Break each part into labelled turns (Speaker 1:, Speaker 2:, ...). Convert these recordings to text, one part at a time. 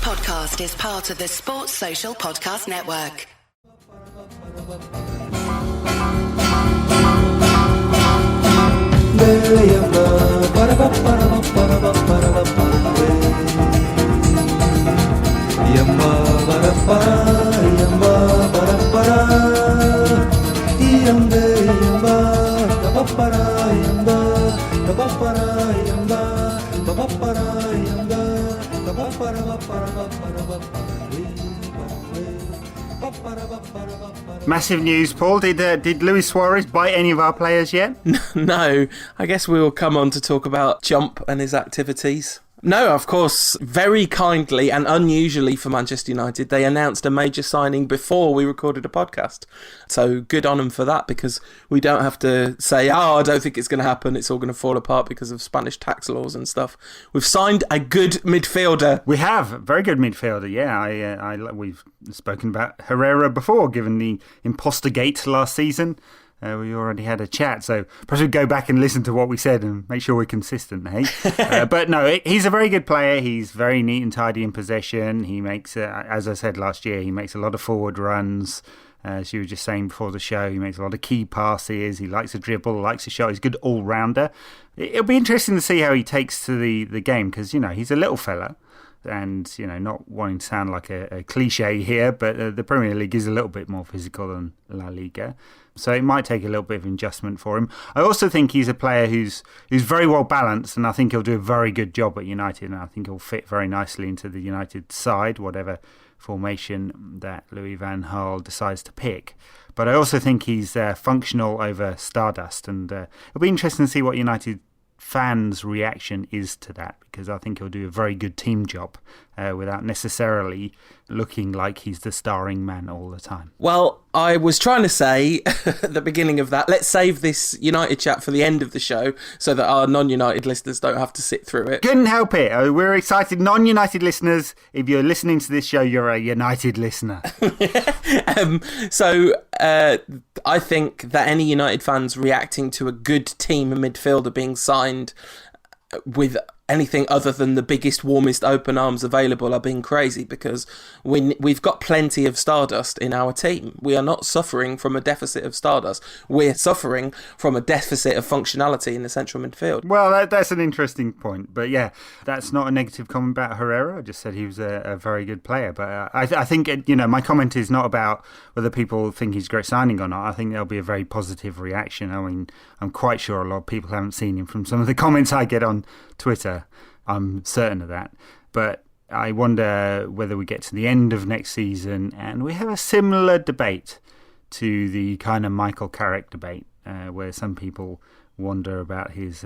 Speaker 1: podcast is part of the Sports Social Podcast Network.
Speaker 2: Massive news, Paul. Did Luiz Suarez bite any of our players yet?
Speaker 3: No, I guess we will come on to talk about Chomp and his activities. No, of course, very kindly and unusually for Manchester United, they announced a major signing before we recorded a podcast. So good on them for that, because we don't have to say, I don't think it's going to happen, it's all going to fall apart because of Spanish tax laws and stuff. We've signed a good midfielder.
Speaker 2: We have, very good midfielder, yeah. We've spoken about Herrera before, given the imposter-gate last season. We already had a chat, so perhaps we'll go back and listen to what we said and make sure we're consistent, hey? But no, he's a very good player. He's very neat and tidy in possession. He makes, as I said last year, he makes a lot of forward runs. As you were just saying before the show, he makes a lot of key passes. He likes to dribble, likes to shot. He's a good all-rounder. It'll be interesting to see how he takes to the game, because, he's a little fella. And, not wanting to sound like a cliche here, but the Premier League is a little bit more physical than La Liga. So it might take a little bit of adjustment for him. I also think he's a player who's very well balanced, and I think he'll do a very good job at United, and I think he'll fit very nicely into the United side, whatever formation that Louis van Gaal decides to pick. But I also think he's functional over Stardust, and it'll be interesting to see what United fans' reaction is to that, because I think he'll do a very good team job without necessarily looking like he's the starring man all the time.
Speaker 3: Well, I was trying to say at the beginning of that, let's save this United chat for the end of the show so that our non-United listeners don't have to sit through it.
Speaker 2: Couldn't help it. We're excited. Non-United listeners, if you're listening to this show, you're a United listener.
Speaker 3: So I think that any United fans reacting to a good team midfielder being signed with anything other than the biggest, warmest open arms available are being crazy, because we've got plenty of Stardust in our team. We are not suffering from a deficit of Stardust. We're suffering from a deficit of functionality in the central midfield.
Speaker 2: Well, that's an interesting point. But yeah, that's not a negative comment about Herrera. I just said he was a very good player. But I think, my comment is not about whether people think he's a great signing or not. I think there'll be a very positive reaction. I mean, I'm quite sure a lot of people haven't seen him from some of the comments I get on Twitter. I'm certain of that. But I wonder whether we get to the end of next season and we have a similar debate to the kind of Michael Carrick debate, where some people wonder about his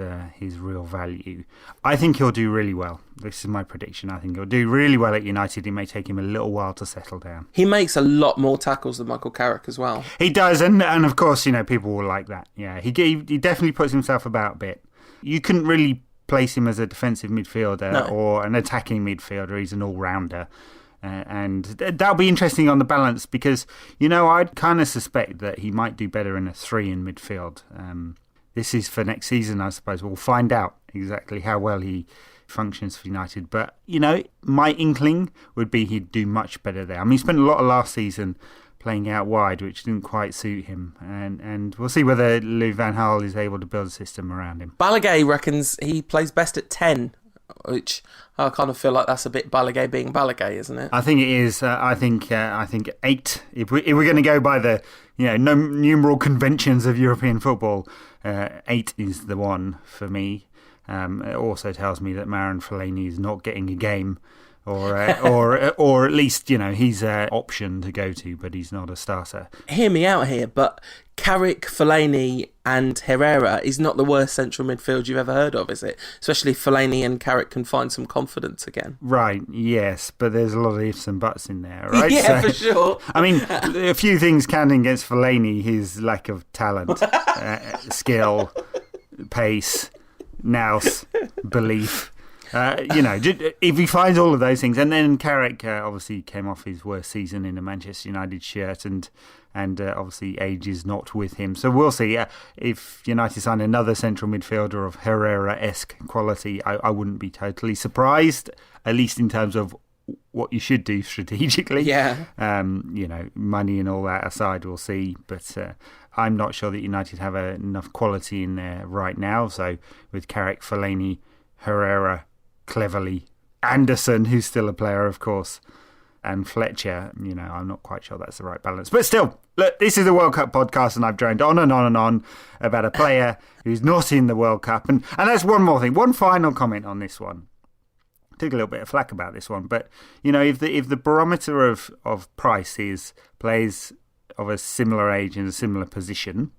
Speaker 2: real value. I think he'll do really well. This is my prediction. I think he'll do really well at United. It may take him a little while to settle down.
Speaker 3: He makes a lot more tackles than Michael Carrick as well.
Speaker 2: He does, and of course, people will like that. Yeah, he definitely puts himself about a bit. You couldn't really place him as a defensive midfielder or an attacking midfielder. He's an all-rounder. And that'll be interesting on the balance, because, I'd kind of suspect that he might do better in a 3 in midfield. This is for next season, I suppose. We'll find out exactly how well he functions for United. But, my inkling would be he'd do much better there. I mean, he spent a lot of last season playing out wide, which didn't quite suit him. And we'll see whether Louis van Gaal is able to build a system around him.
Speaker 3: Balaguer reckons he plays best at 10, which I kind of feel like that's a bit Balaguer being Balaguer, isn't it?
Speaker 2: I think it is. I think 8. If we're going to go by the numeral conventions of European football, 8 is the one for me. It also tells me that Marouane Fellaini is not getting a game. Or at least, he's an option to go to, but he's not a starter.
Speaker 3: Hear me out here, but Carrick, Fellaini and Herrera is not the worst central midfield you've ever heard of, is it? Especially if Fellaini and Carrick can find some confidence again.
Speaker 2: Right, yes, but there's a lot of ifs and buts in there, right?
Speaker 3: Yeah, for sure.
Speaker 2: I mean, a few things counting against Fellaini: his lack of talent, skill, pace, nous, belief. If he finds all of those things, and then Carrick obviously came off his worst season in a Manchester United shirt, and obviously age is not with him. So we'll see. If United sign another central midfielder of Herrera-esque quality, I wouldn't be totally surprised, at least in terms of what you should do strategically.
Speaker 3: Yeah.
Speaker 2: Money and all that aside, we'll see. But I'm not sure that United have enough quality in there right now. So with Carrick, Fellaini, Herrera, Cleverley, Anderson, who's still a player, of course, and Fletcher, I'm not quite sure that's the right balance. But still, look, this is a World Cup podcast, and I've droned on and on and on about a player who's not in the World Cup. And that's one more thing. One final comment on this one. I took a little bit of flack about this one, but if the barometer of price is players of a similar age in a similar position,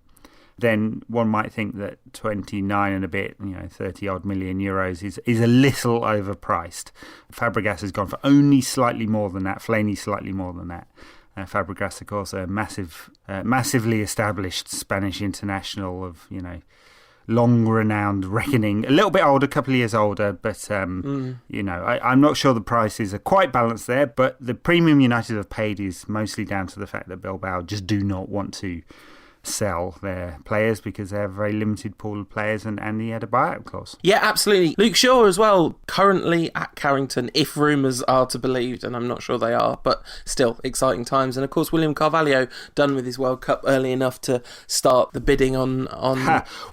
Speaker 2: then one might think that 29 and a bit, 30 odd million euros is a little overpriced. Fabregas has gone for only slightly more than that. Fellaini slightly more than that. Fabregas, of course, a massively established Spanish international of long-renowned reckoning. A little bit older, a couple of years older, but I'm not sure the prices are quite balanced there. But the premium United have paid is mostly down to the fact that Bilbao just do not want to sell their players because they have a very limited pool of players, and he had a buyout clause.
Speaker 3: Yeah, absolutely. Luke Shaw as well, currently at Carrington, if rumours are to believed, and I'm not sure they are, but still exciting times. And of course, William Carvalho done with his World Cup early enough to start the bidding on...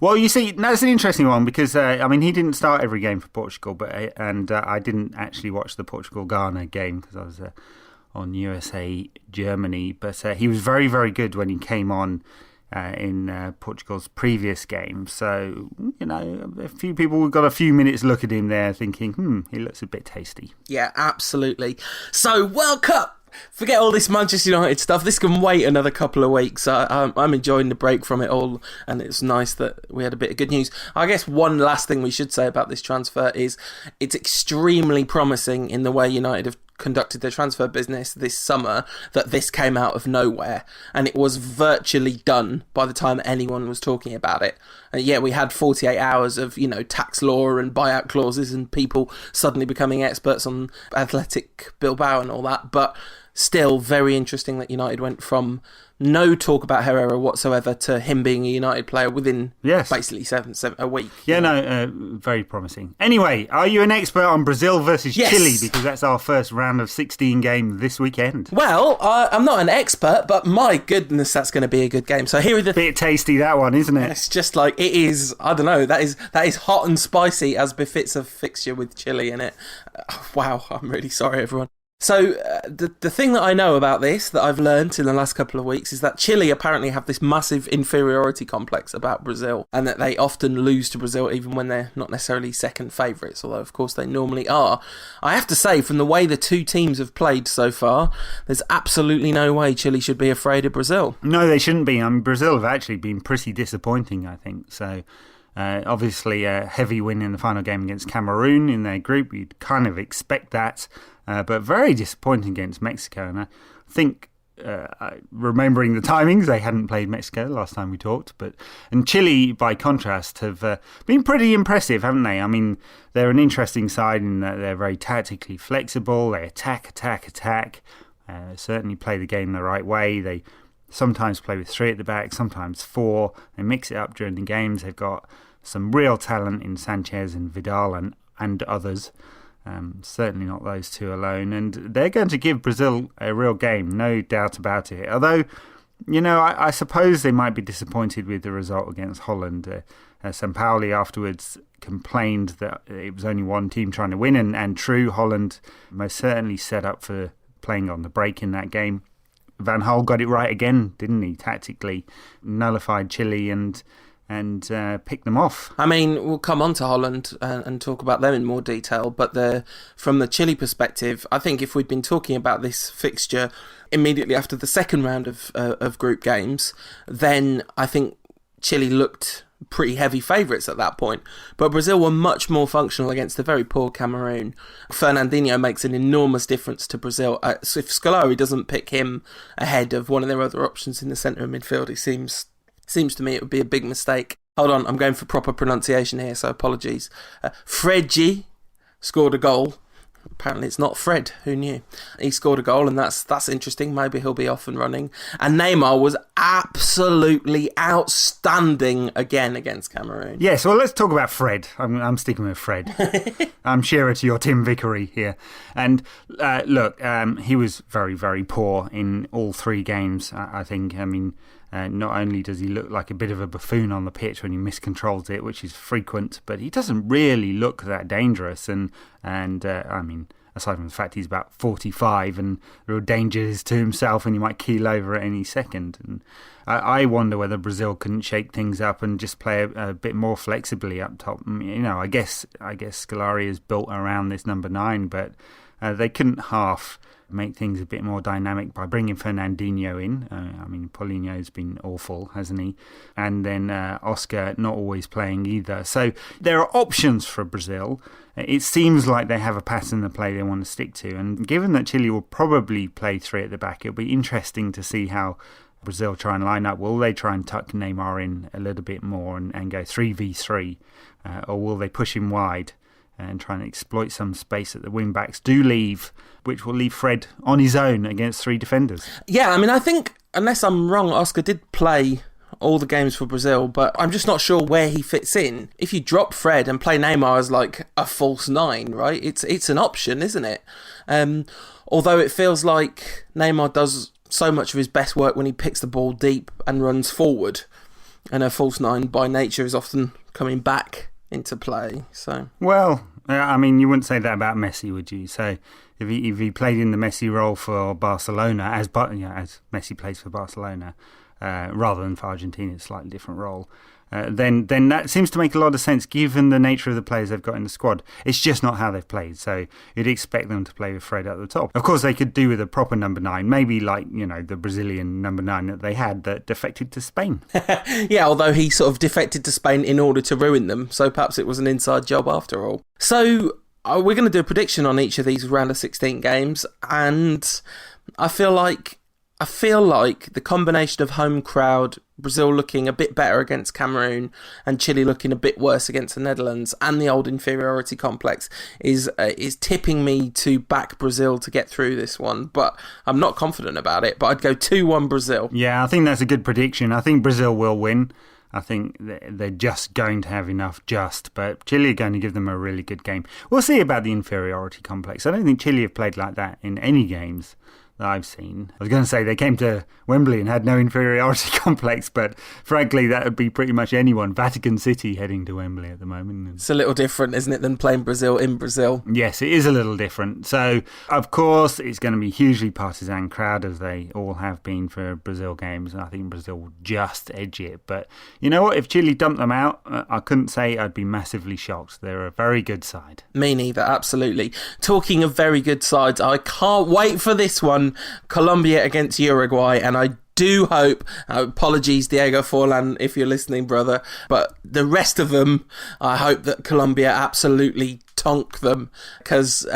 Speaker 2: Well, you see, that's an interesting one because, he didn't start every game for Portugal, and I didn't actually watch the Portugal-Ghana game because I was on USA Germany, but he was very, very good when he came on in Portugal's previous game. So, a few people got a few minutes look at him there thinking, he looks a bit tasty.
Speaker 3: Yeah, absolutely. So, World Cup! Forget all this Manchester United stuff. This can wait another couple of weeks. I'm enjoying the break from it all, and it's nice that we had a bit of good news. I guess one last thing we should say about this transfer is it's extremely promising in the way United have conducted their transfer business this summer that this came out of nowhere, and it was virtually done by the time anyone was talking about it. We had 48 hours of tax law and buyout clauses and people suddenly becoming experts on Athletic Bilbao and all that, but still very interesting that United went from no talk about Herrera whatsoever to him being a United player within basically a week.
Speaker 2: Very promising. Anyway, are you an expert on Brazil versus Chile? Because that's our first round of 16 game this weekend.
Speaker 3: Well, I'm not an expert, but my goodness, that's going to be a good game. So here are the...
Speaker 2: Bit tasty, that one, isn't it?
Speaker 3: It's just like, it is, I don't know, that is hot and spicy as befits a fixture with Chile in it. Wow, I'm really sorry, everyone. So the thing that I know about this, that I've learned in the last couple of weeks, is that Chile apparently have this massive inferiority complex about Brazil, and that they often lose to Brazil even when they're not necessarily second favourites, although of course they normally are. I have to say, from the way the two teams have played so far, there's absolutely no way Chile should be afraid of Brazil.
Speaker 2: No, they shouldn't be. Brazil have actually been pretty disappointing, I think. So obviously a heavy win in the final game against Cameroon in their group. You'd kind of expect that. But very disappointing against Mexico. And I think, remembering the timings, they hadn't played Mexico last time we talked. And Chile, by contrast, have been pretty impressive, haven't they? They're an interesting side in that they're very tactically flexible. They attack. Certainly play the game the right way. They sometimes play with 3 at the back, sometimes 4. They mix it up during the games. They've got some real talent in Sanchez and Vidal and others. Certainly not those two alone, and they're going to give Brazil a real game, no doubt about it. Although, I suppose they might be disappointed with the result against Holland. Sampaoli afterwards complained that it was only one team trying to win, and true, Holland most certainly set up for playing on the break in that game. Van Gaal got it right again, didn't he? Tactically nullified Chile and pick them off.
Speaker 3: We'll come on to Holland and talk about them in more detail, but from the Chile perspective, I think if we'd been talking about this fixture immediately after the second round of group games, then I think Chile looked pretty heavy favourites at that point. But Brazil were much more functional against a very poor Cameroon. Fernandinho makes an enormous difference to Brazil. If Scolari doesn't pick him ahead of one of their other options in the centre of midfield, it seems to me it would be a big mistake. Hold on, I'm going for proper pronunciation here, so apologies. Fregi scored a goal. Apparently it's not Fred. Who knew? He scored a goal, and that's interesting. Maybe he'll be off and running. And Neymar was absolutely outstanding again against Cameroon.
Speaker 2: Yes, well, let's talk about Fred. I'm sticking with Fred. I'm Shearer to your Tim Vickery here. And look, he was very, very poor in all three games, I think. I mean, not only does he look like a bit of a buffoon on the pitch when he miscontrols it, which is frequent, but he doesn't really look that dangerous. And I mean, aside from the fact he's about 45 and the real danger is to himself and he might keel over at any second. And I wonder whether Brazil couldn't shake things up and just play a bit more flexibly up top. You know, I guess Scolari is built around this number 9, but they couldn't half make things a bit more dynamic by bringing Fernandinho in. I mean, Paulinho's been awful, hasn't he? And then Oscar not always playing either. So there are options for Brazil. It seems like they have a pattern of play they want to stick to. And given that Chile will probably play 3 at the back, it'll be interesting to see how Brazil try and line up. Will they try and tuck Neymar in a little bit more and go 3v3? Or will they push him wide and try and exploit some space that the wing-backs do leave, which will leave Fred on his own against 3 defenders?
Speaker 3: Yeah, I mean, I think, unless I'm wrong, Oscar did play all the games for Brazil, but I'm just not sure where he fits in. If you drop Fred and play Neymar as like a false 9, right, it's an option, isn't it? Although it feels like Neymar does so much of his best work when he picks the ball deep and runs forward, and a false 9 by nature is often coming back into play. So,
Speaker 2: well, I mean, you wouldn't say that about Messi, would you? So if he played in the Messi role for Barcelona, as Messi plays for Barcelona, rather than for Argentina, it's a slightly different role, then that seems to make a lot of sense given the nature of the players they've got in the squad. It's just not how they've played, so you'd expect them to play with Fred at the top. Of course, they could do with a proper number 9, maybe like, you know, the Brazilian number 9 that they had that defected to Spain.
Speaker 3: Yeah, although he sort of defected to Spain in order to ruin them, so perhaps it was an inside job after all. So we're going to do a prediction on each of these round of 16 games, and I feel like the combination of home crowd, Brazil looking a bit better against Cameroon and Chile looking a bit worse against the Netherlands, and the old inferiority complex is tipping me to back Brazil to get through this one. But I'm not confident about it, but I'd go 2-1 Brazil.
Speaker 2: Yeah, I think that's a good prediction. I think Brazil will win. I think they're just going to have enough but Chile are going to give them a really good game. We'll see about the inferiority complex. I don't think Chile have played like that in any games that I've seen. I was going to say they came to Wembley and had no inferiority complex, but frankly that would be pretty much anyone. Vatican City heading to Wembley at the moment.
Speaker 3: It's a little different, isn't it, than playing Brazil in Brazil?
Speaker 2: Yes, it is a little different. So, of course, it's going to be a hugely partisan crowd, as they all have been for Brazil games, and I think Brazil will just edge it. But you know what? If Chile dumped them out, I couldn't say I'd be massively shocked. They're a very good side.
Speaker 3: Me neither, absolutely. Talking of very good sides, I can't wait for this one. Colombia against Uruguay, and I do hope, apologies Diego Forlan if you're listening, brother, but the rest of them, I hope that Colombia absolutely tonk them, because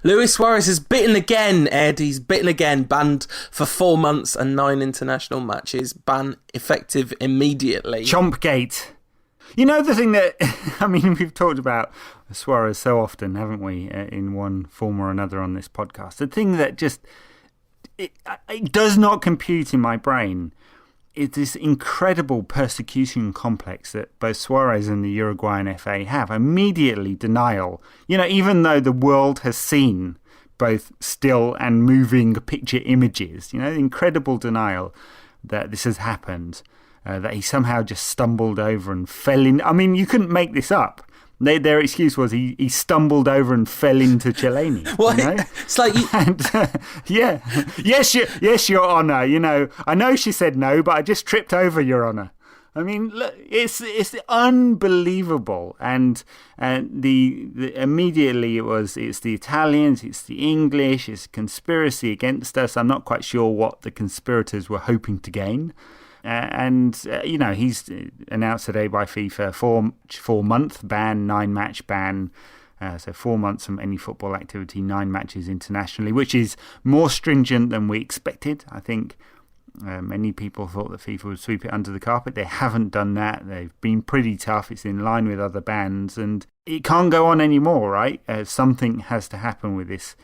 Speaker 3: Luiz Suarez is bitten again, Ed. He's bitten again, banned for 4 months and 9 international matches, ban effective immediately.
Speaker 2: Chomp-gate. You know, the thing that, I mean, we've talked about Suarez so often, haven't we, in one form or another on this podcast. The thing that just it does not compute in my brain is this incredible persecution complex that both Suarez and the Uruguayan FA have. Immediately denial. You know, even though the world has seen both still and moving picture images, you know, incredible denial that this has happened, that he somehow just stumbled over and fell in. I mean, you couldn't make this up. Their excuse was he stumbled over and fell into Chileni.
Speaker 3: What?
Speaker 2: You know?
Speaker 3: It's like you...
Speaker 2: And, yeah. Yes, Your Honour. You know, I know she said no, but I just tripped over, Your Honour. I mean, look, it's unbelievable. And the immediately it's the Italians, it's the English, it's conspiracy against us. I'm not quite sure what the conspirators were hoping to gain. You know, he's announced today by FIFA 4-month ban, 9-match ban. So 4 months from any football activity, 9 matches internationally, which is more stringent than we expected. I think Many people thought that FIFA would sweep it under the carpet. They haven't done that. They've been pretty tough. It's in line with other bans, and it can't go on anymore, right? Something has to happen with this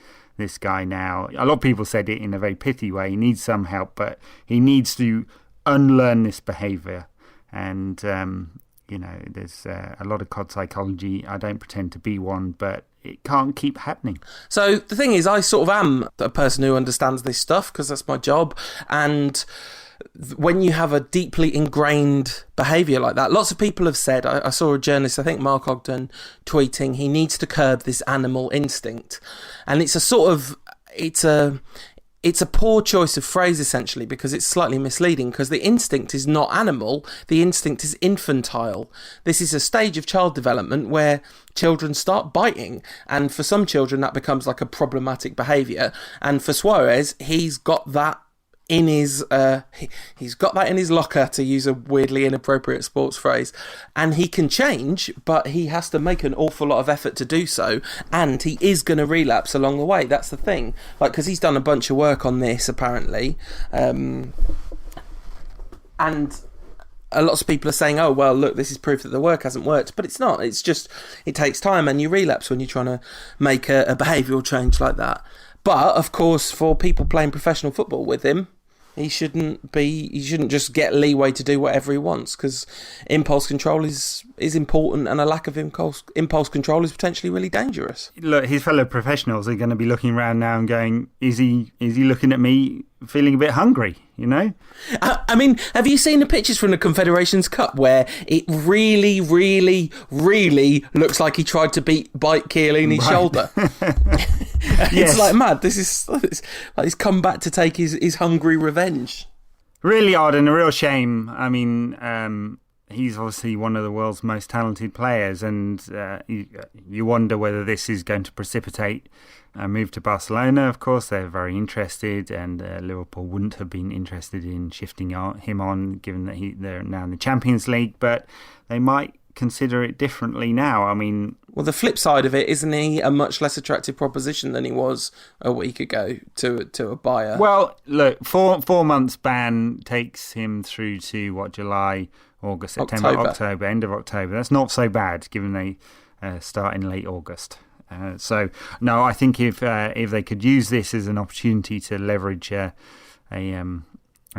Speaker 2: guy now. A lot of people said it in a very pithy way. He needs some help, but he needs to unlearn this behaviour. And, there's a lot of COD psychology. I don't pretend to be one, but it can't keep happening.
Speaker 3: So the thing is, I sort of am a person who understands this stuff because that's my job. And when you have a deeply ingrained behaviour like that, lots of people have said, I saw a journalist, I think Mark Ogden, tweeting he needs to curb this animal instinct. And it's a poor choice of phrase, essentially, because it's slightly misleading, because the instinct is not animal, the instinct is infantile. This is a stage of child development where children start biting, and for some children that becomes like a problematic behaviour. And for Suarez, he's got that in his locker, to use a weirdly inappropriate sports phrase, and he can change, but he has to make an awful lot of effort to do so, and he is going to relapse along the way. That's the thing, because he's done a bunch of work on this apparently, and a lot of people are saying, oh, well, look, this is proof that the work hasn't worked. But it's not. It's just, it takes time, and you relapse when you're trying to make a behavioural change like that. But, of course, for people playing professional football with him, he shouldn't just get leeway to do whatever he wants, because impulse control is important, and a lack of impulse control is potentially really dangerous.
Speaker 2: Look, his fellow professionals are going to be looking around now and going, is he looking at me feeling a bit hungry, you know?
Speaker 3: I mean, have you seen the pictures from the Confederations Cup where it really, really, really looks like he tried to bite Chiellini's shoulder? It's
Speaker 2: Yes.
Speaker 3: like mad. This is like he's come back to take his hungry revenge.
Speaker 2: Really odd and a real shame. I mean, he's obviously one of the world's most talented players, and you wonder whether this is going to precipitate a move to Barcelona. Of course, they're very interested, and Liverpool wouldn't have been interested in shifting him on, given that they're now in the Champions League, but they might consider it differently now. I mean,
Speaker 3: well, the flip side of it, isn't he a much less attractive proposition than he was a week ago to a buyer?
Speaker 2: Well, look, 4 months ban takes him through to July, August, September, October, end of October. That's not so bad, given they start in late August. So no, I think if they could use this as an opportunity to leverage a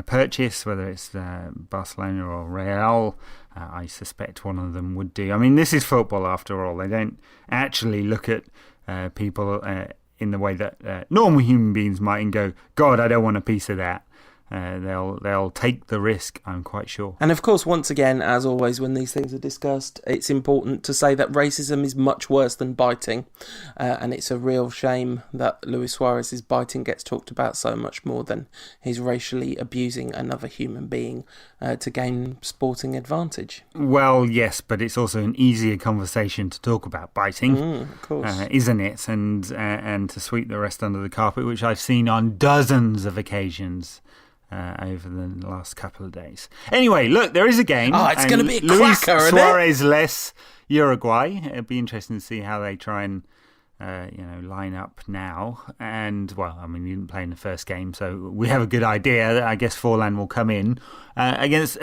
Speaker 2: purchase, whether it's Barcelona or Real, I suspect one of them would do. I mean, this is football after all. They don't actually look at people in the way that normal human beings might and go, God, I don't want a piece of that. They'll take the risk, I'm quite sure.
Speaker 3: And of course, once again, as always, when these things are discussed, it's important to say that racism is much worse than biting, and it's a real shame that Luis Suarez's biting gets talked about so much more than his racially abusing another human being to gain sporting advantage.
Speaker 2: Well, yes, but it's also an easier conversation to talk about biting,
Speaker 3: of course,
Speaker 2: isn't it? And to sweep the rest under the carpet, which I've seen on dozens of occasions over the last couple of days. Anyway, look, there is a game.
Speaker 3: Oh, it's going to be a
Speaker 2: Luis
Speaker 3: cracker, isn't
Speaker 2: Suarez less Uruguay. It'll be interesting to see how they try and line up now. And, well, I mean, he didn't play in the first game, so we have a good idea that I guess Forlan will come in against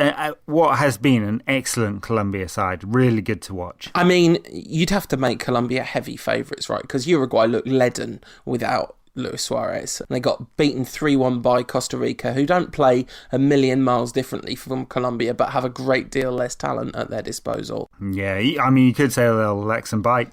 Speaker 2: what has been an excellent Colombia side. Really good to watch.
Speaker 3: I mean, you'd have to make Colombia heavy favourites, right? Because Uruguay looked leaden without Luis Suarez. They got beaten 3-1 by Costa Rica, who don't play a million miles differently from Colombia, but have a great deal less talent at their disposal.
Speaker 2: Yeah, I mean, you could say they'll Lex and bite.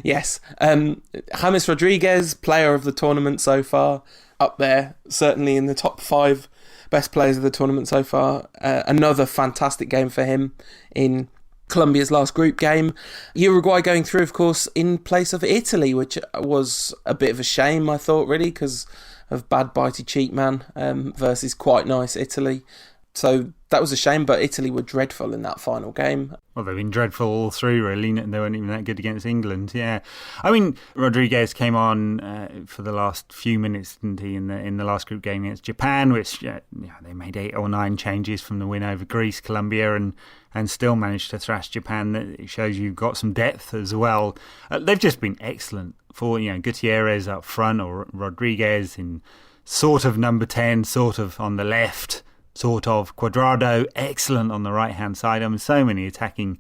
Speaker 3: Yes. James Rodriguez, player of the tournament so far, up there, certainly in the top 5 best players of the tournament so far. Another fantastic game for him in Colombia's last group game. Uruguay going through, of course, in place of Italy, which was a bit of a shame, I thought, really, because of bad bitey cheat man versus quite nice Italy. So that was a shame, but Italy were dreadful in that final game.
Speaker 2: Well, they've been dreadful all through, really. They weren't even that good against England, yeah. I mean, Rodriguez came on for the last few minutes, didn't he, in the last group game against Japan, which they made 8 or 9 changes from the win over Greece, Colombia, and still managed to thrash Japan. It shows you've got some depth as well. They've just been excellent for, Gutierrez up front or Rodriguez in sort of number 10, sort of on the left, sort of Cuadrado, excellent on the right-hand side. I mean, so many attacking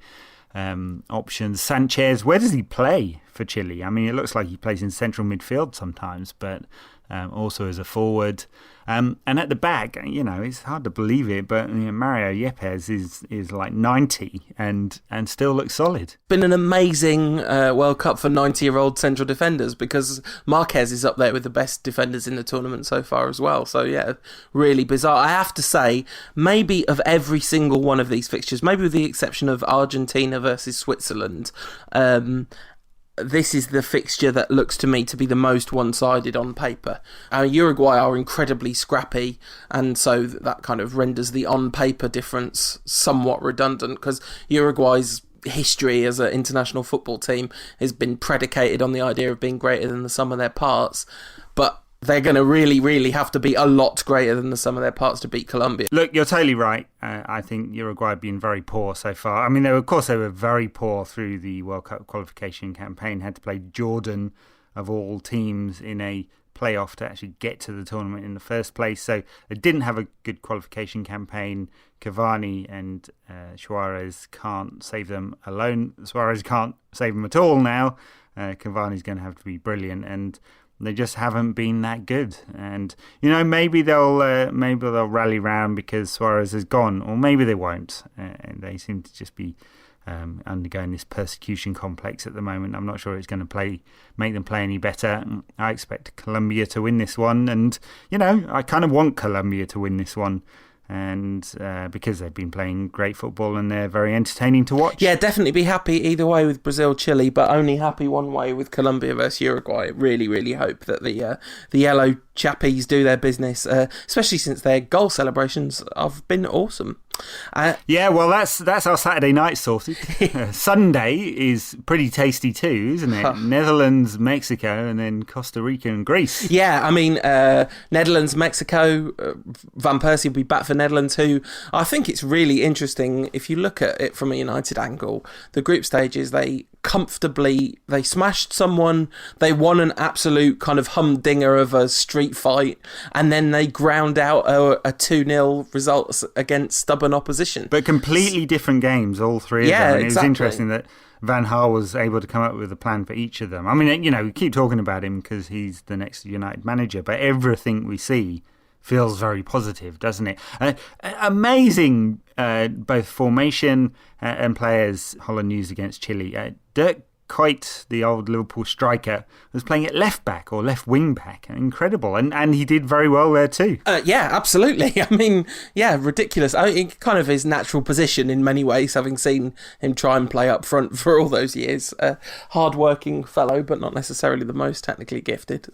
Speaker 2: options. Sanchez, where does he play for Chile? I mean, it looks like he plays in central midfield sometimes, but also as a forward. And at the back, it's hard to believe it, but Mario Yepes is like 90 and still looks solid.
Speaker 3: Been an amazing World Cup for 90-year-old central defenders, because Marquez is up there with the best defenders in the tournament so far as well. So yeah, really bizarre. I have to say, maybe of every single one of these fixtures, maybe with the exception of Argentina versus Switzerland, this is the fixture that looks to me to be the most one-sided on paper. Uruguay are incredibly scrappy, and so that kind of renders the on-paper difference somewhat redundant, because Uruguay's history as an international football team has been predicated on the idea of being greater than the sum of their parts. But they're going to really, really have to be a lot greater than the sum of their parts to beat Colombia.
Speaker 2: Look, you're totally right. I think Uruguay have been very poor so far. I mean, they were very poor through the World Cup qualification campaign. Had to play Jordan, of all teams, in a playoff to actually get to the tournament in the first place. So they didn't have a good qualification campaign. Cavani and Suarez can't save them alone. Suarez can't save them at all now. Cavani's going to have to be brilliant, and they just haven't been that good. And maybe they'll rally round because Suarez is gone, or maybe they won't. They seem to just be undergoing this persecution complex at the moment. I'm not sure it's going to make them play any better. I expect Colombia to win this one, and I kind of want Colombia to win this one. And because they've been playing great football and they're very entertaining to watch. Yeah,
Speaker 3: definitely be happy either way with Brazil-Chile, but only happy one way with Colombia versus Uruguay. Really, really hope that the yellow chappies do their business, especially since their goal celebrations have been awesome.
Speaker 2: Well, that's our Saturday night sorted. Sunday is pretty tasty too, isn't it? Netherlands, Mexico, and then Costa Rica and Greece.
Speaker 3: Yeah, I mean, Netherlands, Mexico, Van Persie will be back for Netherlands, who I think it's really interesting if you look at it from a United angle. The group stages, they smashed someone, they won an absolute kind of humdinger of a street fight, and then they ground out a 2-0 result against stubborn opposition.
Speaker 2: But completely different games, all three of them. And it was interesting that Van Gaal was able to come up with a plan for each of them. I mean, we keep talking about him because he's the next United manager, but everything we see feels very positive, doesn't it? Amazing both formation and players. Holland used against Chile. Dirk Kuyt, the old Liverpool striker, was playing at left back or left wing back. Incredible. And he did very well there too.
Speaker 3: Yeah, absolutely. I mean, yeah, ridiculous. It kind of his natural position in many ways, having seen him try and play up front for all those years. Hard-working fellow, but not necessarily the most technically gifted.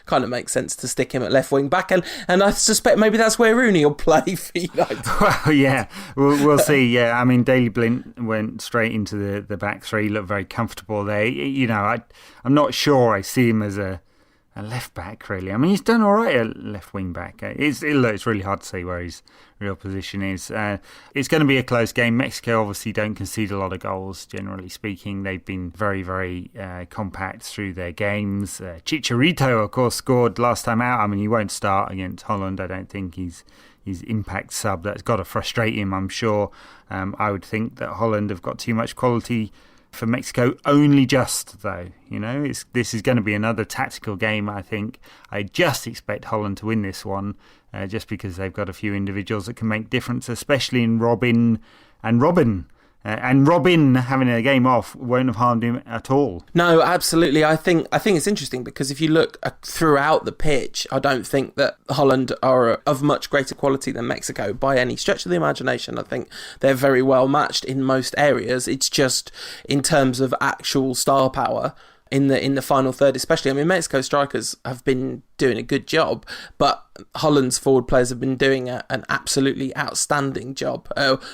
Speaker 3: Kind of makes sense to stick him at left wing back. And I suspect maybe that's where Rooney will play for United.
Speaker 2: Well, yeah, we'll see. Yeah, I mean, Daley Blind went straight into the back three, looked very comfortable there. I'm not sure I see him as a left back, really. I mean, he's done all right at left wing back. It's really hard to say where his real position is. It's going to be a close game. Mexico obviously don't concede a lot of goals, generally speaking. They've been very, very compact through their games. Chicharito, of course, scored last time out. I mean, he won't start against Holland. I don't think he's impact sub. That's got to frustrate him, I'm sure. I would think that Holland have got too much quality for Mexico, only just though. This is going to be another tactical game. I think I just expect Holland to win this one, just because they've got a few individuals that can make difference, especially in Robin. And Robin having a game off won't have harmed him at all.
Speaker 3: No, absolutely. I think it's interesting because if you look throughout the pitch, I don't think that Holland are of much greater quality than Mexico by any stretch of the imagination. I think they're very well matched in most areas. It's just in terms of actual star power in the final third, especially. I mean, Mexico strikers have been doing a good job, but Holland's forward players have been doing an absolutely outstanding job.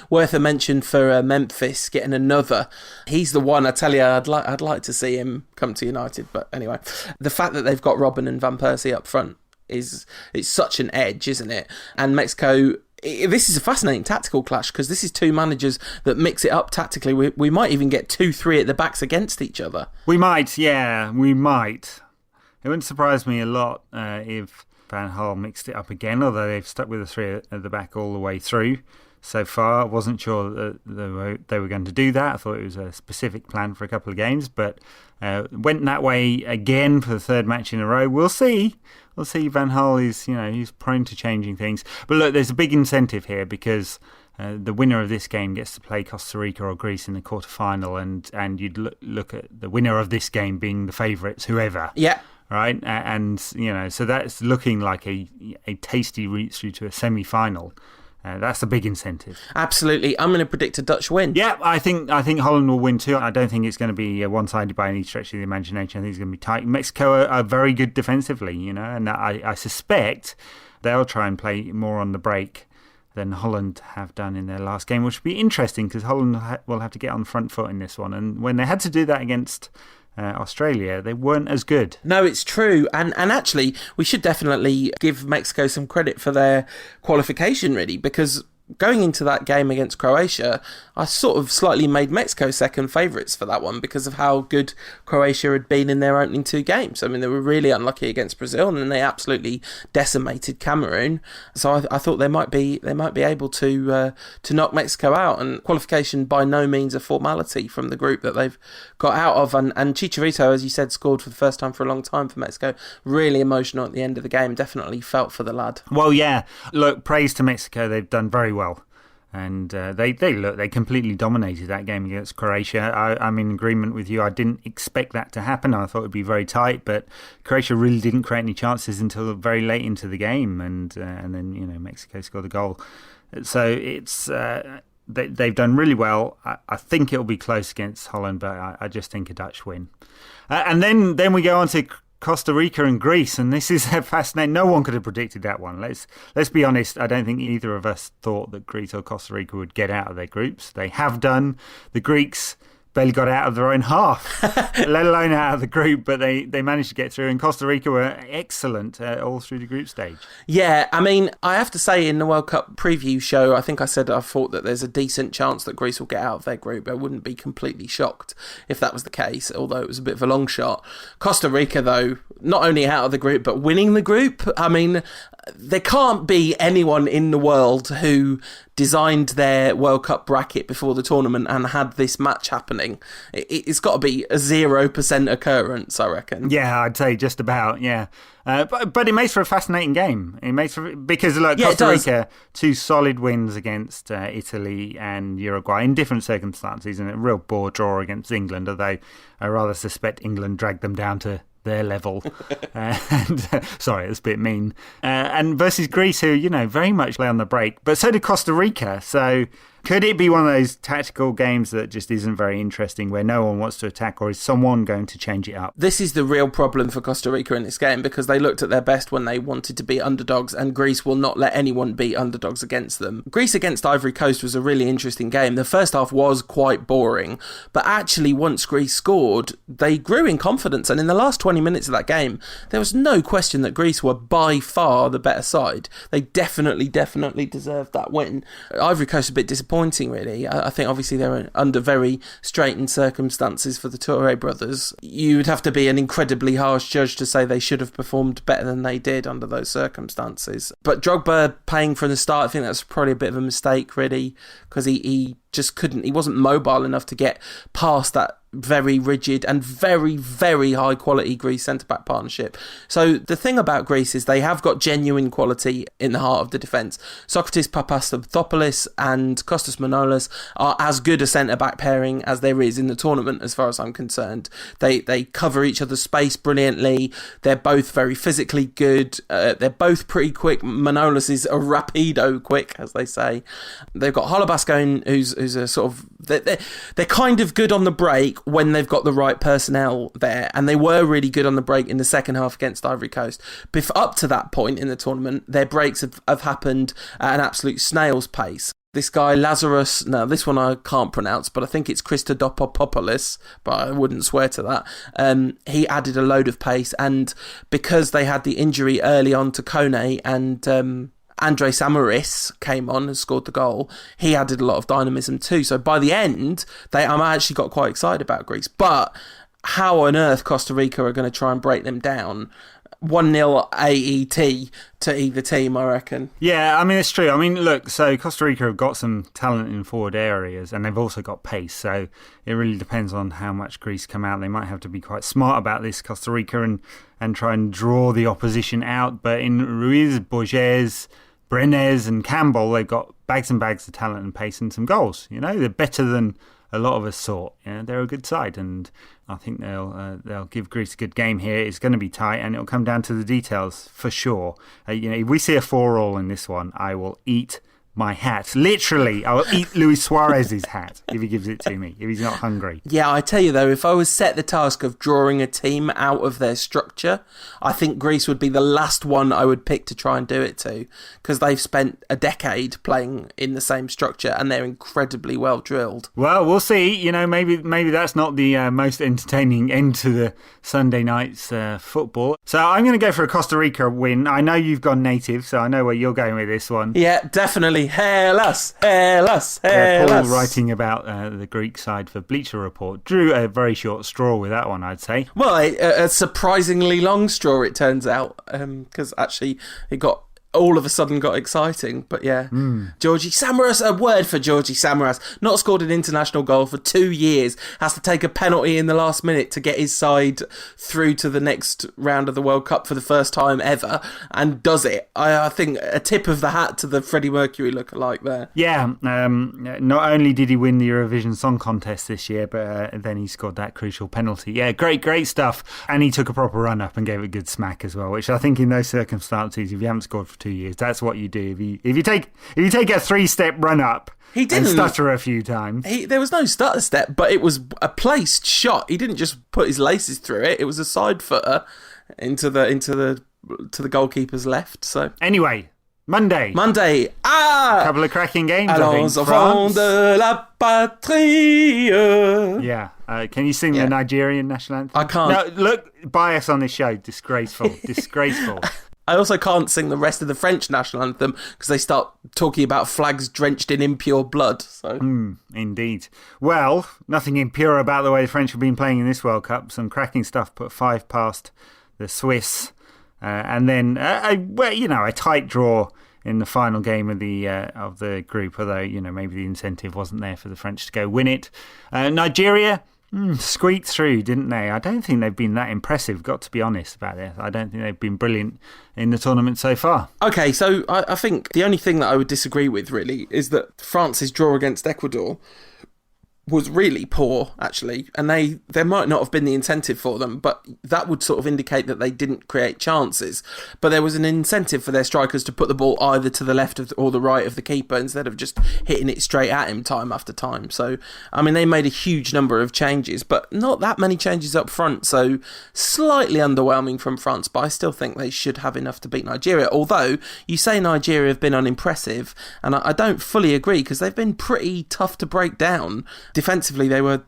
Speaker 3: Worth a mention for Memphis getting another. He's the one, I tell you, I'd like to see him come to United. But anyway, the fact that they've got Robin and Van Persie up front it's such an edge, isn't it? And Mexico, this is a fascinating tactical clash because this is two managers that mix it up tactically. We might even get 2-3 at the backs against each other.
Speaker 2: We might, yeah, we might. It wouldn't surprise me a lot if Van Gaal mixed it up again, although they've stuck with the three at the back all the way through so far. I wasn't sure that they were going to do that. I thought it was a specific plan for a couple of games, but went that way again for the third match in a row. We'll see. Van Gaal is, he's prone to changing things. But look, there's a big incentive here because the winner of this game gets to play Costa Rica or Greece in the quarterfinal, and you'd look at the winner of this game being the favourites, whoever.
Speaker 3: Yeah.
Speaker 2: Right, and so that's looking like a tasty route through to a semi-final. That's a big incentive.
Speaker 3: Absolutely. I'm going to predict a Dutch win.
Speaker 2: Yeah, I think Holland will win too. I don't think it's going to be one-sided by any stretch of the imagination. I think it's going to be tight. Mexico are very good defensively, and I suspect they'll try and play more on the break than Holland have done in their last game, which will be interesting because Holland will have to get on the front foot in this one. And when they had to do that against Australia, they weren't as good.
Speaker 3: No, it's true. And actually, we should definitely give Mexico some credit for their qualification, really, because going into that game against Croatia, I sort of slightly made Mexico second favourites for that one because of how good Croatia had been in their opening two games. I mean, they were really unlucky against Brazil, and then they absolutely decimated Cameroon. So I thought they might be able to knock Mexico out. And qualification by no means a formality from the group that they've got out of. And Chicharito, as you said, scored for the first time for a long time for Mexico. Really emotional at the end of the game. Definitely felt for the lad.
Speaker 2: Well, yeah. Look, praise to Mexico. They've done very well. And they completely dominated that game against Croatia. I'm in agreement with you. I didn't expect that to happen. I thought it would be very tight, but Croatia really didn't create any chances until very late into the game, and then Mexico scored a goal. So it's they've done really well. I think it'll be close against Holland, but I just think a Dutch win. And then we go on to Costa Rica and Greece, and this is fascinating. No one could have predicted that one. Let's be honest. I don't think either of us thought that Greece or Costa Rica would get out of their groups. They have done. The Greeks barely got out of their own half, let alone out of the group, but they managed to get through, and Costa Rica were excellent all through the group stage. Yeah,
Speaker 3: I mean, I have to say in the World Cup preview show, I think I said I thought that there's a decent chance that Greece will get out of their group. I wouldn't be completely shocked if that was the case, although it was a bit of a long shot. Costa Rica, though, not only out of the group, but winning the group. I mean, there can't be anyone in the world who designed their World Cup bracket before the tournament and had this match happening. It's got to be a 0% occurrence, I reckon.
Speaker 2: Yeah, I'd say just about, yeah. But it makes for a fascinating game. Because look, Costa Rica, two solid wins against Italy and Uruguay in different circumstances, and a real bore draw against England, although I rather suspect England dragged them down to their level. Sorry, it's a bit mean. And versus Greece, who, very much play on the break. But so did Costa Rica. So could it be one of those tactical games that just isn't very interesting, where no one wants to attack, or is someone going to change it up?
Speaker 3: This is the real problem for Costa Rica in this game, because they looked at their best when they wanted to be underdogs, and Greece will not let anyone be underdogs against them. Greece against Ivory Coast was a really interesting game. The first half was quite boring, but actually once Greece scored, they grew in confidence, and in the last 20 minutes of that game, there was no question that Greece were by far the better side. They definitely deserved that win. Ivory Coast a bit disappointing, really. I think obviously they're under very straitened circumstances for the Touré brothers. You would have to be an incredibly harsh judge to say they should have performed better than they did under those circumstances. But Drogba playing from the start, I think that's probably a bit of a mistake, really, because he just couldn't, he wasn't mobile enough to get past that very rigid and very, very high quality Greece centre-back partnership. So the thing about Greece is they have got genuine quality in the heart of the defence. Socrates Papastathopoulos and Kostas Manolas are as good a centre-back pairing as there is in the tournament, as far as I'm concerned. They cover each other's space brilliantly. They're both very physically good. They're both pretty quick. Manolas is a rapido quick, as they say. They've got Holobas going, who's a sort of... They're kind of good on the break when they've got the right personnel there, and they were really good on the break in the second half against Ivory Coast. But up to that point in the tournament, their breaks have happened at an absolute snail's pace. This guy, Lazarus, now this one I can't pronounce, but I think it's Christodopopoulos, but I wouldn't swear to that. He added a load of pace, and because they had the injury early on to Kone and... Andre Samaris came on and scored the goal. He added a lot of dynamism too. So by the end, I actually got quite excited about Greece. But how on earth Costa Rica are going to try and break them down, 1-0 AET to either team, I reckon.
Speaker 2: Yeah, I mean, it's true. I mean, look, so Costa Rica have got some talent in forward areas and they've also got pace. So it really depends on how much Greece come out. They might have to be quite smart about this, Costa Rica, and try and draw the opposition out. But in Ruiz, Borges, Brenes and Campbell, they've got bags and bags of talent and pace and some goals. You know, they're better than a lot of us thought. They're a good side, and I think they'll give Greece a good game here. It's going to be tight, and it'll come down to the details for sure. If we see a 4-4 in this one, I will eat my hat. Literally, I will eat Luiz Suarez's hat if he gives it to me, if he's not hungry.
Speaker 3: Yeah, I tell you though, if I was set the task of drawing a team out of their structure, I think Greece would be the last one I would pick to try and do it to, because they've spent a decade playing in the same structure and they're incredibly well drilled.
Speaker 2: Well, we'll see. Maybe that's not the most entertaining end to the Sunday night's football. So I'm going to go for a Costa Rica win. I know you've gone native, so I know where you're going with this one.
Speaker 3: Yeah, definitely. Hail us, hail us, hail
Speaker 2: Paul
Speaker 3: us.
Speaker 2: writing about the Greek side for Bleacher Report drew a very short straw with that one, I'd say.
Speaker 3: Well, a surprisingly long straw, it turns out, because actually it all of a sudden got exciting. But yeah, Georgie Samaras, a word for Georgie Samaras, not scored an international goal for 2 years, has to take a penalty in the last minute to get his side through to the next round of the World Cup for the first time ever, and does it. I think a tip of the hat to the Freddie Mercury lookalike there.
Speaker 2: Yeah, not only did he win the Eurovision Song Contest this year, but then he scored that crucial penalty. Yeah, great stuff. And he took a proper run up and gave it a good smack as well, which I think in those circumstances, if you haven't scored for 2 years, that's what you do. If you take a 3-step run up
Speaker 3: He didn't
Speaker 2: and stutter a few times.
Speaker 3: There was no stutter step, but it was a placed shot. He didn't just put his laces through it. It was a side footer to the goalkeeper's left. So
Speaker 2: anyway, Monday.
Speaker 3: A
Speaker 2: couple of cracking games.
Speaker 3: Allons
Speaker 2: I think. France.
Speaker 3: de la patrie.
Speaker 2: Yeah. Can you sing the Nigerian national anthem?
Speaker 3: I can't.
Speaker 2: No, look, bias on this show. Disgraceful.
Speaker 3: I also can't sing the rest of the French national anthem because they start talking about flags drenched in impure blood. So.
Speaker 2: Indeed. Well, nothing impure about the way the French have been playing in this World Cup. Some cracking stuff. Put 5 past the Swiss, and then a tight draw in the final game of the group. Although maybe the incentive wasn't there for the French to go win it. Nigeria. Squeaked through, didn't they? I don't think they've been that impressive, got to be honest about it. I don't think they've been brilliant in the tournament so far. Okay,
Speaker 3: so I think the only thing that I would disagree with, really, is that France's draw against Ecuador was really poor, actually, and there might not have been the incentive for them, but that would sort of indicate that they didn't create chances. But there was an incentive for their strikers to put the ball either to the left or the right of the keeper instead of just hitting it straight at him time after time. So, I mean, they made a huge number of changes, but not that many changes up front, so slightly underwhelming from France, but I still think they should have enough to beat Nigeria. Although, you say Nigeria have been unimpressive, and I don't fully agree, because they've been pretty tough to break down. Defensively, they were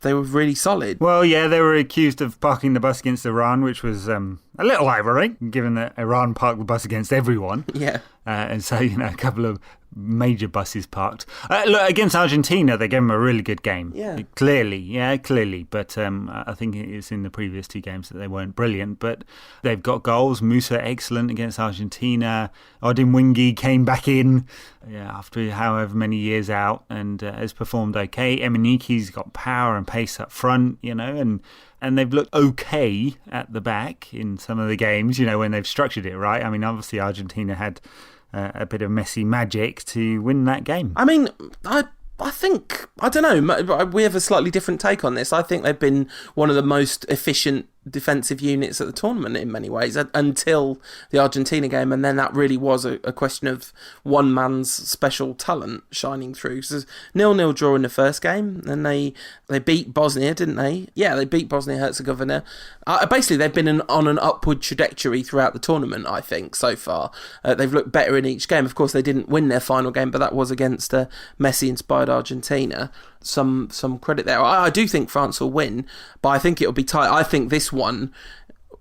Speaker 3: really solid.
Speaker 2: Well, yeah, they were accused of parking the bus against Iran, which was a little ironic, given that Iran parked the bus against everyone.
Speaker 3: Yeah.
Speaker 2: And so, a couple of major buses parked. Look, against Argentina, they gave them a really good game.
Speaker 3: Yeah.
Speaker 2: Clearly. But I think it's in the previous 2 games that they weren't brilliant. But they've got goals. Musa, excellent against Argentina. Odimwingie came back in after however many years out and has performed okay. Emeniki's got power and pace up front, and they've looked okay at the back in some of the games, when they've structured it right. I mean, obviously Argentina had a bit of Messi magic to win that game.
Speaker 3: I mean, I think, I don't know, we have a slightly different take on this. I think they've been one of the most efficient defensive units at the tournament in many ways until the Argentina game, and then that really was a question of one man's special talent shining through. So 0-0 draw in the first game, and they beat Bosnia, didn't they? Yeah, they beat Bosnia-Herzegovina. Basically, they've been on an upward trajectory throughout the tournament, I think, so far. They've looked better in each game. Of course, they didn't win their final game, but that was against Messi-inspired Argentina. Some credit there. I do think France will win, but I think it'll be tight. I think this one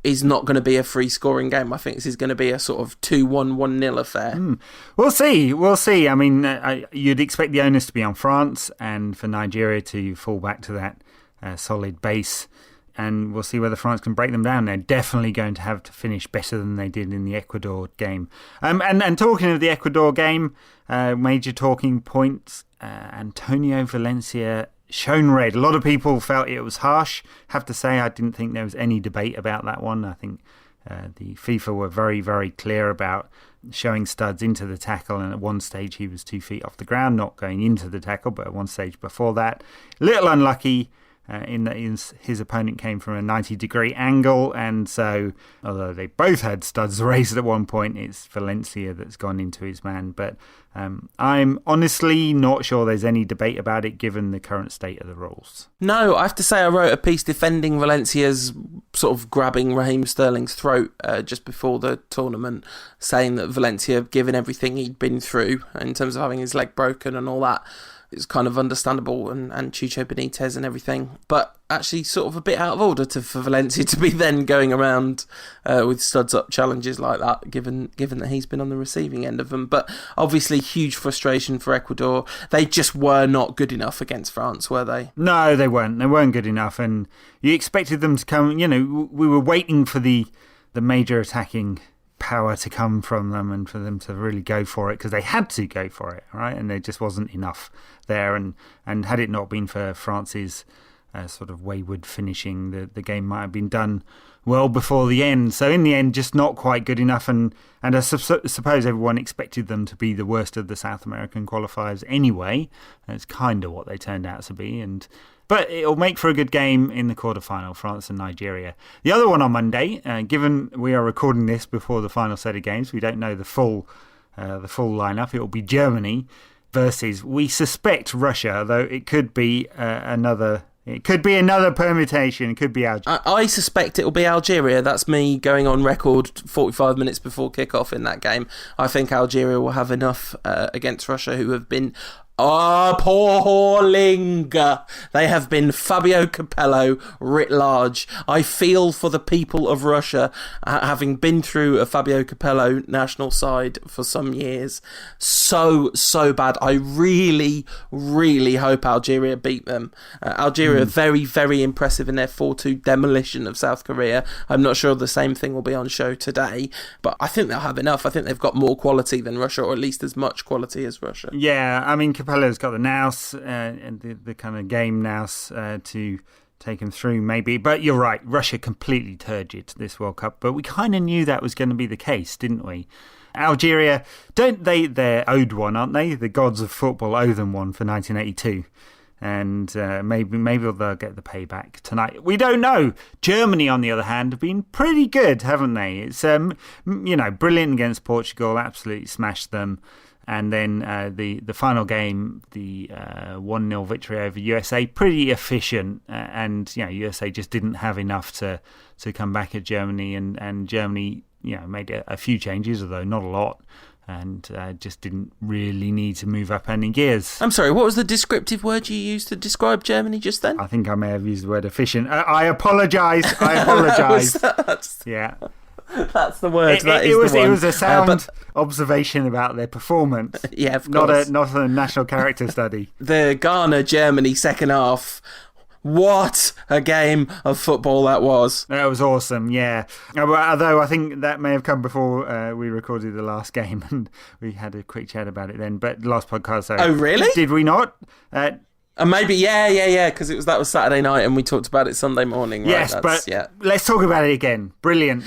Speaker 3: is not going to be a free scoring game. I think this is going to be a sort of 2-1, 1-0 affair.
Speaker 2: We'll see. I mean, you'd expect the onus to be on France and for Nigeria to fall back to that solid base. and we'll see whether France can break them down. They're definitely going to have to finish better than they did in the Ecuador game. And talking of the Ecuador game, major talking points, Antonio Valencia shown red. A lot of people felt it was harsh. Have to say, I didn't think there was any debate about that one. I think the FIFA were very, very clear about showing studs into the tackle, and at one stage he was 2 feet off the ground, not going into the tackle, but at one stage before that. Little unlucky in that his opponent came from a 90-degree angle, and so although they both had studs raised at one point, it's Valencia that's gone into his man. But I'm honestly not sure there's any debate about it given the current state of the rules.
Speaker 3: No, I have to say I wrote a piece defending Valencia's sort of grabbing Raheem Sterling's throat just before the tournament, saying that Valencia, given everything he'd been through in terms of having his leg broken and all that, it's kind of understandable, and Chucho Benitez and everything, but actually sort of a bit out of order for Valencia to be then going around with studs up challenges like that, given that he's been on the receiving end of them. But obviously huge frustration for Ecuador. They just were not good enough against France, were they?
Speaker 2: No, they weren't. They weren't good enough, and you expected them to come, we were waiting for the major attacking power to come from them and for them to really go for it, because they had to go for it, right? And there just wasn't enough there, and had it not been for France's sort of wayward finishing, the game might have been done well before the end. So in the end, just not quite good enough, and I suppose everyone expected them to be the worst of the South American qualifiers anyway. That's kind of what they turned out to be, but it'll make for a good game in the quarterfinal, France and Nigeria. The other one on Monday, given we are recording this before the final set of games, we don't know the full lineup. It will be Germany versus, we suspect, Russia, though it could be another. It could be another permutation. It could be Algeria.
Speaker 3: I suspect it will be Algeria. That's me going on record 45 minutes before kickoff in that game. I think Algeria will have enough against Russia, who have been appalling. They have been Fabio Capello writ large. I feel for the people of Russia, having been through a Fabio Capello national side for some years. So bad. I really, really hope Algeria beat them. Algeria are very, very impressive in their 4-2 demolition of South Korea. I'm not sure the same thing will be on show today, but I think they'll have enough. I think they've got more quality than Russia, or at least as much quality as Russia.
Speaker 2: Yeah, I mean, Capello's got the nous and the kind of game nous to take him through, maybe. But you're right, Russia completely turgid this World Cup. But we kind of knew that was going to be the case, didn't we? Algeria, they're owed one, aren't they? The gods of football owe them one for 1982. And maybe they'll get the payback tonight. We don't know. Germany, on the other hand, have been pretty good, haven't they? It's brilliant against Portugal, absolutely smashed them. And then the final game, the 1-0 victory over USA, pretty efficient. And USA just didn't have enough to come back at Germany, and Germany made a few changes, although not a lot. And just didn't really need to move up any gears.
Speaker 3: I'm sorry, what was the descriptive word you used to describe Germany just then?
Speaker 2: I think I may have used the word efficient. I apologise. Yeah.
Speaker 3: That's the word.
Speaker 2: It was a sound observation about their performance.
Speaker 3: Yeah, of course.
Speaker 2: Not a national character study.
Speaker 3: The Ghana-Germany second half. What a game of football that was.
Speaker 2: That was awesome, yeah. Although I think that may have come before we recorded the last game, and we had a quick chat about it then. But the last podcast... So,
Speaker 3: oh, really?
Speaker 2: Did we not?
Speaker 3: Maybe, yeah, because that was Saturday night and we talked about it Sunday morning. Right?
Speaker 2: Yes, let's talk about it again. Brilliant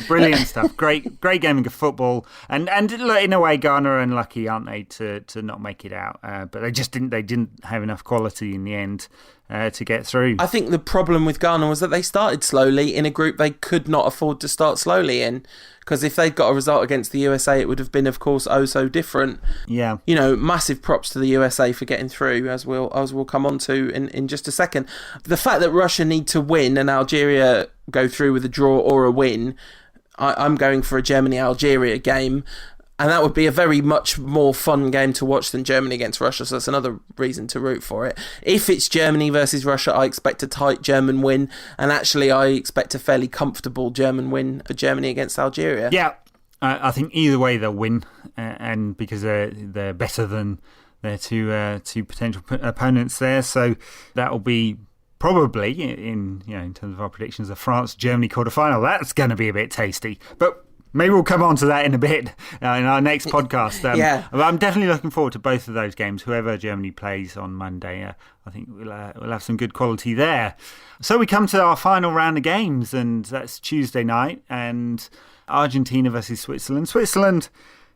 Speaker 2: stuff. Great gaming of football. And look, in a way, Ghana are unlucky, aren't they, to not make it out? But they didn't have enough quality in the end to get through.
Speaker 3: I think the problem with Ghana was that they started slowly in a group they could not afford to start slowly in. Because if they'd got a result against the USA, it would have been, of course, oh so different.
Speaker 2: Yeah.
Speaker 3: Massive props to the USA for getting through, as we'll come on to in just a second. The fact that Russia need to win and Algeria go through with a draw or a win, I'm going for a Germany-Algeria game. And that would be a very much more fun game to watch than Germany against Russia, so that's another reason to root for it. If it's Germany versus Russia, I expect a tight German win, and actually I expect a fairly comfortable German win for Germany against Algeria.
Speaker 2: Yeah, I think either way they'll win, and because they're better than their two potential opponents there, so that will be probably in terms of our predictions, a France-Germany quarterfinal. That's going to be a bit tasty. But maybe we'll come on to that in a bit in our next podcast. I'm definitely looking forward to both of those games. Whoever Germany plays on Monday, I think we'll have some good quality there. So we come to our final round of games, and that's Tuesday night, and Argentina versus Switzerland. Switzerland,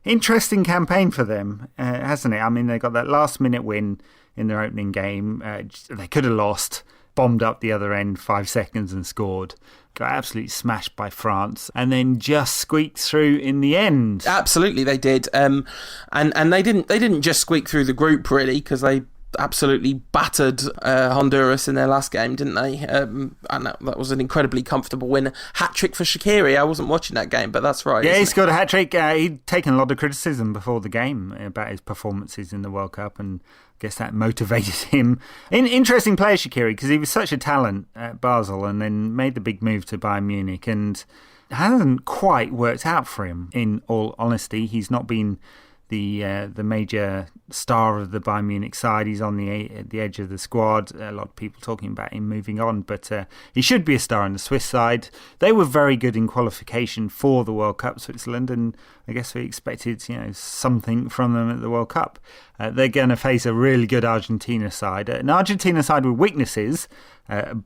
Speaker 2: interesting campaign for them, hasn't it? I mean, they got that last-minute win in their opening game. They could have lost, bombed up the other end 5 seconds and scored. Got absolutely smashed by France, and then just squeaked through in the end.
Speaker 3: Absolutely, they did. And they didn't just squeak through the group, really, because they absolutely battered Honduras in their last game, didn't they? And that was an incredibly comfortable win. Hat-trick for Shaqiri. I wasn't watching that game, but that's right.
Speaker 2: Yeah, he scored a hat-trick. He'd taken a lot of criticism before the game about his performances in the World Cup, and I guess that motivated him. Interesting player, Shaqiri, because he was such a talent at Basel and then made the big move to Bayern Munich, and hasn't quite worked out for him, in all honesty. He's not been the major star of the Bayern Munich side. He's on the edge of the squad. A lot of people talking about him moving on, but he should be a star on the Swiss side. They were very good in qualification for the World Cup, Switzerland, and I guess we expected something from them at the World Cup. They're going to face a really good Argentina side, an Argentina side with weaknesses,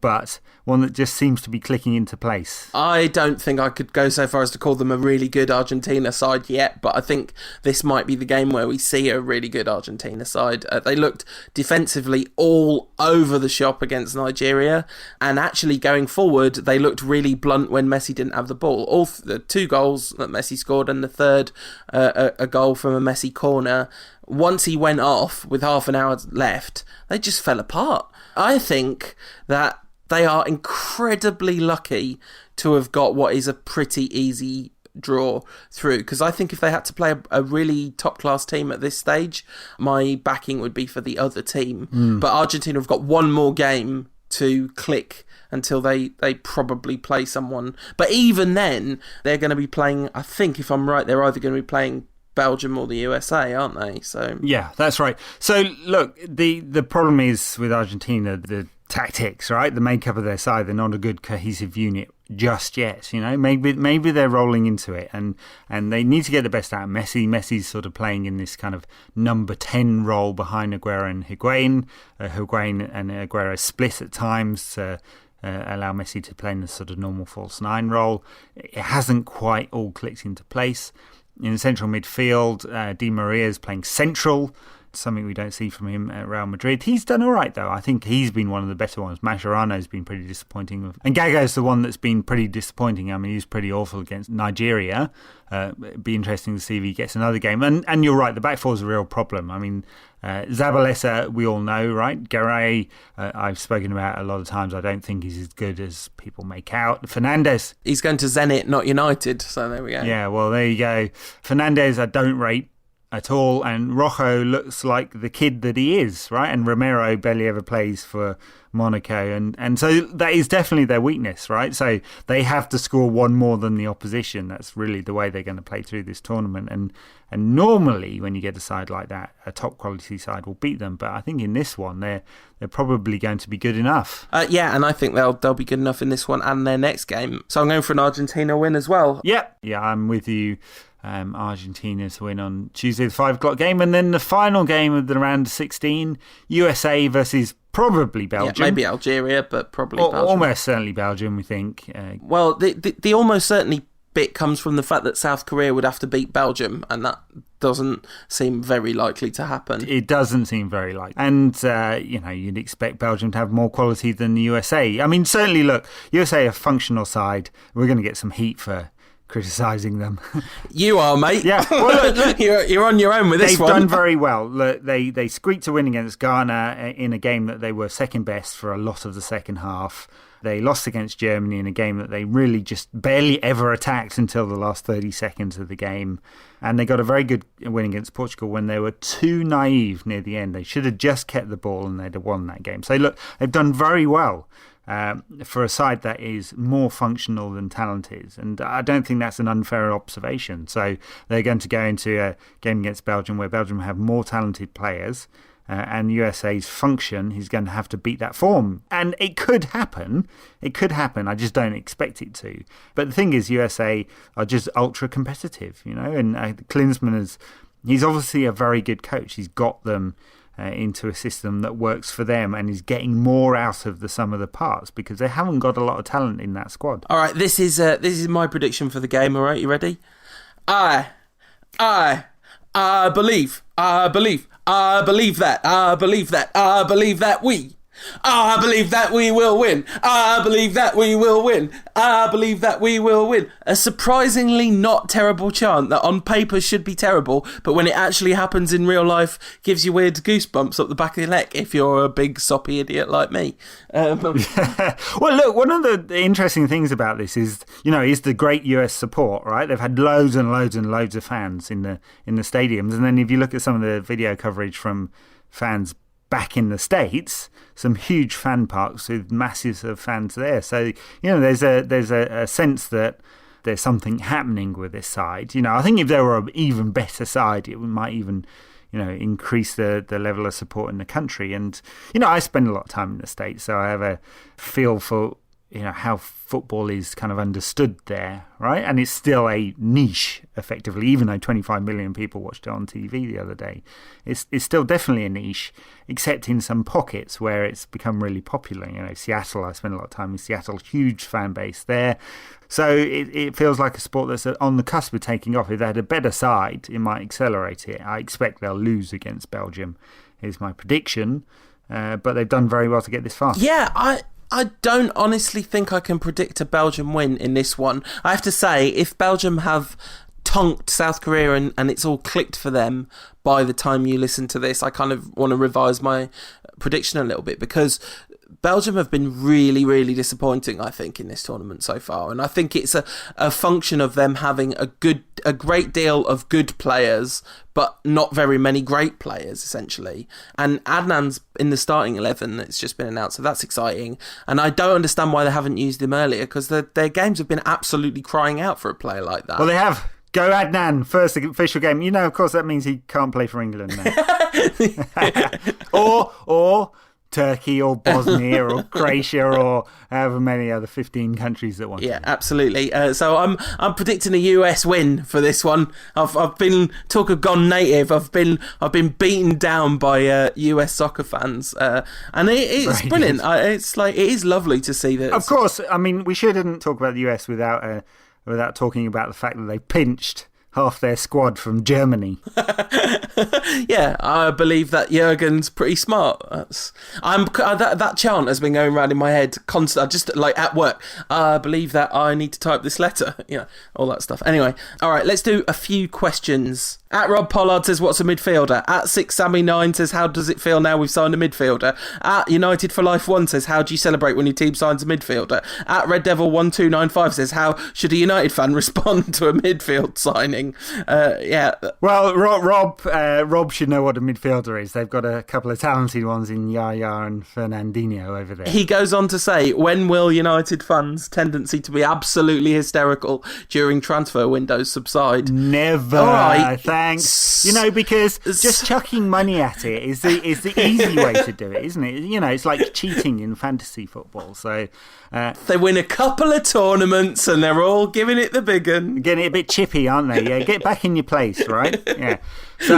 Speaker 2: but one that just seems to be clicking into place.
Speaker 3: I don't think I could go so far as to call them a really good Argentina side yet, but I think this might be the game where we see a really good Argentina side. They looked defensively all over the shop against Nigeria, and actually going forward, they looked really blunt when Messi didn't have the ball. The 2 goals that Messi scored, and the third, a goal from a Messi corner. Once he went off with half an hour left, they just fell apart. I think that they are incredibly lucky to have got what is a pretty easy draw through, because I think if they had to play a really top-class team at this stage, my backing would be for the other team. But Argentina have got one more game to click until they probably play someone. But even then, they're going to be playing, I think, if I'm right, they're either going to be playing Belgium or the USA, aren't they? So
Speaker 2: yeah, that's right. So look, the problem is with Argentina, the tactics, right? The makeup of their side. They're not a good cohesive unit just yet. Maybe they're rolling into it, and they need to get the best out of Messi. Messi's sort of playing in this kind of number 10 role behind Aguero and Higuain. Higuain and Aguero split at times to allow Messi to play in the sort of normal false 9 role. It hasn't quite all clicked into place. In the central midfield, Di Maria's playing central, something we don't see from him at Real Madrid. He's done all right, though. I think he's been one of the better ones. Mascherano's been pretty disappointing. And Gago's the one that's been pretty disappointing. I mean, he was pretty awful against Nigeria. It'd be interesting to see if he gets another game. And you're right, the back four is a real problem. I mean, Zabaleta, we all know, right? Garay, I've spoken about a lot of times. I don't think he's as good as people make out. Fernandes.
Speaker 3: He's going to Zenit, not United, so there we go.
Speaker 2: Yeah, well, there you go. Fernandes, I don't rate at all, and Rojo looks like the kid that he is, right? And Romero barely ever plays for Monaco, and so that is definitely their weakness, right? So they have to score one more than the opposition. That's really the way they're going to play through this tournament, and normally when you get a side like that, a top quality side will beat them, but I think in this one they're probably going to be good enough. Yeah,
Speaker 3: and I think they'll be good enough in this one and their next game. So I'm going for an Argentina win as well.
Speaker 2: Yeah, I'm with you. Argentina to win on Tuesday, the 5 o'clock game, and then the final game of the round of 16, USA versus probably Belgium.
Speaker 3: Yeah, maybe Algeria, but probably Belgium.
Speaker 2: Almost certainly Belgium, we think.
Speaker 3: Well, the almost certainly bit comes from the fact that South Korea would have to beat Belgium, and that doesn't seem very likely to happen.
Speaker 2: It doesn't seem very likely. And, you'd expect Belgium to have more quality than the USA. I mean, certainly, look, USA are a functional side. We're going to get some heat for criticising them.
Speaker 3: You are, mate.
Speaker 2: Yeah. Well, look,
Speaker 3: you're on your own with this one.
Speaker 2: They've done very well. Look, they squeaked a win against Ghana in a game that they were second best for a lot of the second half. They lost against Germany in a game that they really just barely ever attacked until the last 30 seconds of the game. And they got a very good win against Portugal when they were too naive near the end. They should have just kept the ball and they'd have won that game. So look, they've done very well. For a side that is more functional than talent is. And I don't think that's an unfair observation. So they're going to go into a game against Belgium where Belgium have more talented players. and USA's function, he's going to have to beat that form. And it could happen. It could happen. I just don't expect it to. But the thing is, USA are just ultra competitive, and Klinsmann he's obviously a very good coach. He's got them into a system that works for them and is getting more out of the sum of the parts because they haven't got a lot of talent in that squad.
Speaker 3: All right, this is my prediction for the game. All right, you ready? I believe that we will win. I believe that we will win. I believe that we will win. A surprisingly not terrible chant that on paper should be terrible, but when it actually happens in real life gives you weird goosebumps up the back of your neck if you're a big soppy idiot like me.
Speaker 2: Well, look, one of the interesting things about this is the great US support, right? They've had loads and loads and loads of fans in the stadiums, and then if you look at some of the video coverage from fans back in the States, some huge fan parks with masses of fans there. So, there's a sense that there's something happening with this side. I think if they were an even better side, it might even, increase the level of support in the country. And, I spend a lot of time in the States, so I have a feel for, how football is kind of understood there, right? And it's still a niche, effectively, even though 25 million people watched it on TV the other day. It's still definitely a niche, except in some pockets where it's become really popular. Seattle, I spent a lot of time in Seattle, huge fan base there. So it feels like a sport that's on the cusp of taking off. If they had a better side, it might accelerate it. I expect they'll lose against Belgium, is my prediction. But they've done very well to get this far.
Speaker 3: Yeah, I don't honestly think I can predict a Belgium win in this one. I have to say, if Belgium have tonked South Korea and it's all clicked for them by the time you listen to this, I kind of want to revise my prediction a little bit because Belgium have been really, really disappointing, I think, in this tournament so far. And I think it's a function of them having a great deal of good players, but not very many great players, essentially. And Adnan's in the starting 11, it's just been announced, so that's exciting. And I don't understand why they haven't used him earlier, because their games have been absolutely crying out for a player like that.
Speaker 2: Well, they have. Go Adnan, first official game. Of course, that means he can't play for England now. or Turkey or Bosnia or Croatia or however many other 15 countries that want.
Speaker 3: Yeah, absolutely. So I'm predicting a US win for this one. I've been talk of gone native. I've been beaten down by US soccer fans, and it's brilliant. It is lovely to see that.
Speaker 2: Of course, I mean we shouldn't talk about the US without talking about the fact that they pinched half their squad from Germany.
Speaker 3: Yeah, I believe that Jurgen's pretty smart. That chant has been going around in my head constantly. Just like at work, I believe that I need to type this letter. All that stuff. Anyway, all right, let's do a few questions. At Rob Pollard says, what's a midfielder? At 6Sammy9 says, how does it feel now we've signed a midfielder? At United for Life 1 says, how do you celebrate when your team signs a midfielder? At Red Devil 1295 says, how should a United fan respond to a midfield signing? Yeah.
Speaker 2: Well, Rob should know what a midfielder is. They've got a couple of talented ones in Yaya and Fernandinho over there.
Speaker 3: He goes on to say, when will United fans' tendency to be absolutely hysterical during transfer windows subside?
Speaker 2: Never.
Speaker 3: All right.
Speaker 2: Thanks. Because just chucking money at it is the easy way to do it, isn't it? It's like cheating in fantasy football. So
Speaker 3: they win a couple of tournaments and they're all giving it the big un.
Speaker 2: Getting it a bit chippy, aren't they? Yeah, get back in your place, right? Yeah. So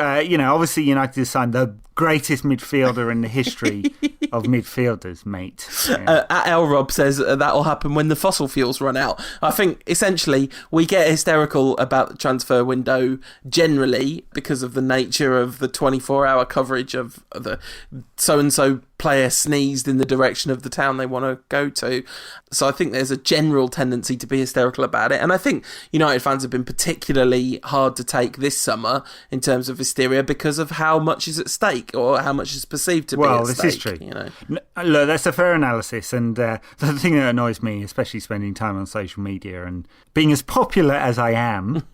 Speaker 2: obviously United has signed the greatest midfielder in the history of midfielders, mate. Yeah.
Speaker 3: At L Rob says that'll happen when the fossil fuels run out. I think essentially we get hysterical about the transfer window generally because of the nature of the 24-hour coverage of the so-and-so player sneezed in the direction of the town they want to go to. So I think there's a general tendency to be hysterical about it. And I think United fans have been particularly hard to take this summer in terms of hysteria because of how much is at stake or how much is perceived to be at stake. Well, this is true.
Speaker 2: Look, that's a fair analysis. And the thing that annoys me, especially spending time on social media and being as popular as I am...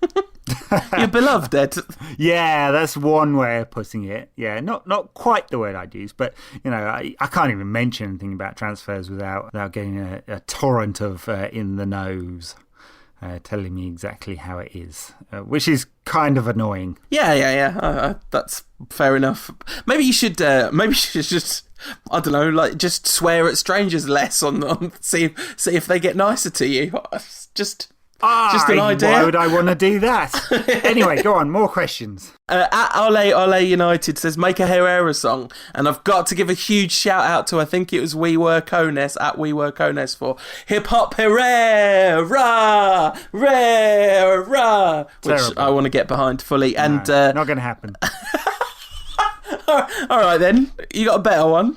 Speaker 3: You're beloved, Ed.
Speaker 2: Yeah, that's one way of putting it. Yeah, not quite the word I'd use, but I can't even mention anything about transfers without getting a torrent of in the nose. telling me exactly how it is, which is kind of annoying.
Speaker 3: Yeah. That's fair enough. Maybe you should just, I don't know, like just swear at strangers less on see if they get nicer to you. Just an idea.
Speaker 2: Why would I want to do that? Anyway, go on. More questions.
Speaker 3: At Ole United says, make a Herrera song. And I've got to give a huge shout out to, I think it was We Were Cones, at We Were Cones, for Hip Hop Herrera, Herrera, which
Speaker 2: Terrible.
Speaker 3: I want to get behind fully. And
Speaker 2: Not going to happen.
Speaker 3: all right then, you got a better one.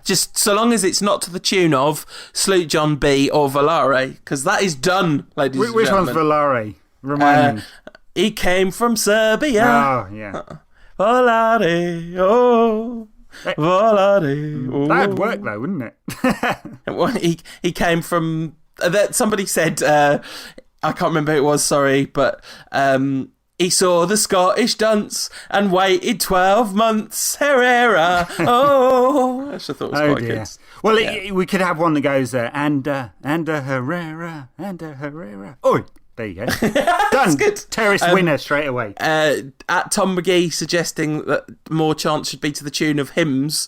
Speaker 2: Just
Speaker 3: So long as it's not to the tune of Sloot John B or Volare, because that is done, ladies and
Speaker 2: which
Speaker 3: gentlemen.
Speaker 2: one's Volare? Remind me.
Speaker 3: He came from Serbia.
Speaker 2: Oh, yeah.
Speaker 3: Volare, oh, Volare, oh.
Speaker 2: That'd work though, wouldn't it?
Speaker 3: Well, he came from... that somebody said, I can't remember who it was, sorry, but... he saw the Scottish dance and waited 12 months. Herrera, oh, which I thought was quite
Speaker 2: dear.
Speaker 3: good.
Speaker 2: Well, we could have one that goes and a Herrera, and a Herrera. Oh, there you go. Done.
Speaker 3: good.
Speaker 2: Terrace winner straight away.
Speaker 3: At Tom McGee suggesting that more chants should be to the tune of hymns,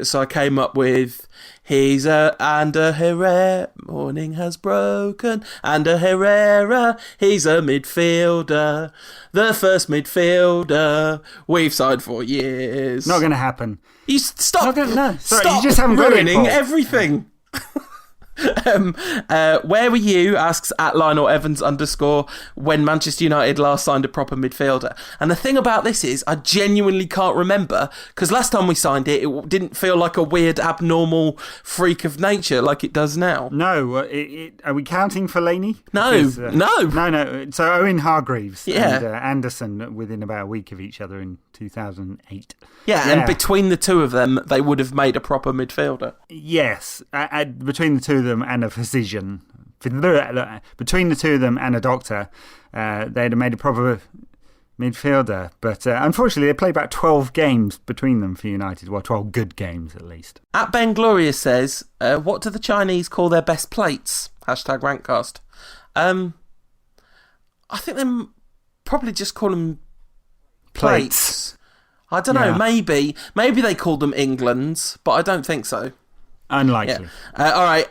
Speaker 3: so I came up with he's and a Herrera, morning has broken, and a Herrera, he's a midfielder, the first midfielder we've signed for years.
Speaker 2: Not going to happen.
Speaker 3: You stop.
Speaker 2: No, sorry,
Speaker 3: stop
Speaker 2: you just haven't got it,
Speaker 3: ruining
Speaker 2: Paul.
Speaker 3: everything. Where were you, asks at Lionel Evans _ when Manchester United last signed a proper midfielder. And the thing about this is I genuinely can't remember, because last time we signed it didn't feel like a weird abnormal freak of nature like it does now.
Speaker 2: No, are we counting Fellaini?
Speaker 3: No.
Speaker 2: No. So Owen Hargreaves
Speaker 3: Yeah.
Speaker 2: and Anderson within about a week of each other in 2008.
Speaker 3: Yeah, and between the two of them they would have made a proper midfielder.
Speaker 2: Yes, between the two of them and a physician, between the two of them and a doctor, they'd have made a proper midfielder. But unfortunately, they played about 12 games between them for United. Well, 12 good games at least.
Speaker 3: At Ben Glorious says, what do the Chinese call their best plates? #Rankcast. I think they probably just call them plates. I don't know, maybe they called them England's, but I don't think so.
Speaker 2: Unlikely.
Speaker 3: Yeah. All right,